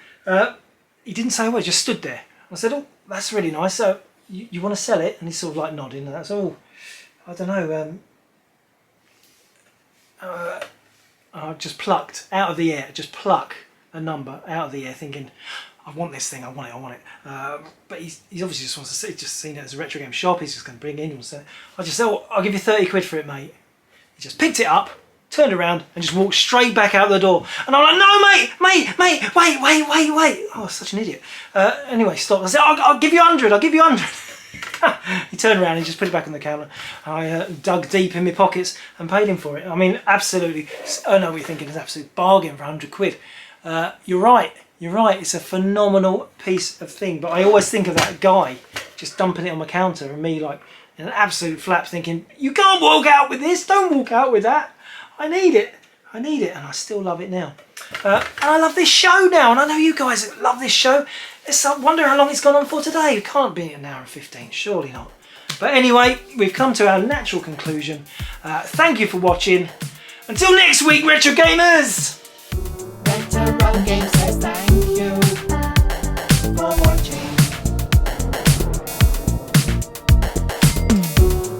He didn't say a word, just stood there. I said, oh, that's really nice. So you want to sell it? And he's sort of like nodding. And that's all. I don't know. I just plucked out of the air, just pluck a number out of the air, thinking, I want this thing, I want it. But he obviously just wants to see, just seen it as a retro game shop. He's just going to bring it in. So I just said, oh, I'll give you 30 quid for it, mate. He just picked it up, turned around, and just walked straight back out the door. And I'm like, no, mate, wait. Oh, such an idiot. Anyway, stopped. I said, I'll give you 100, I'll give you 100. He turned around and just put it back on the counter. I dug deep in my pockets and paid him for it. I mean, absolutely, I know what you're thinking, it's an absolute bargain for 100 quid. You're right, it's a phenomenal piece of thing. But I always think of that guy just dumping it on my counter and me like, in an absolute flap, thinking, you can't walk out with this, don't walk out with that. I need it, and I still love it now. And I love this show now, and I know you guys love this show. I wonder how long it's gone on for today. It can't be an hour and 15, surely not. But anyway, we've come to our natural conclusion. Thank you for watching. Until next week, Retro Gamers! Retrogames says thank you for watching.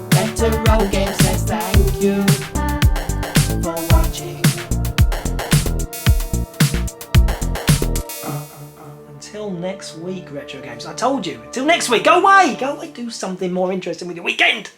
Retrogames says thank you for watching. Until next week, Retro Games. I told you. Until next week. Go away. Do something more interesting with your weekend.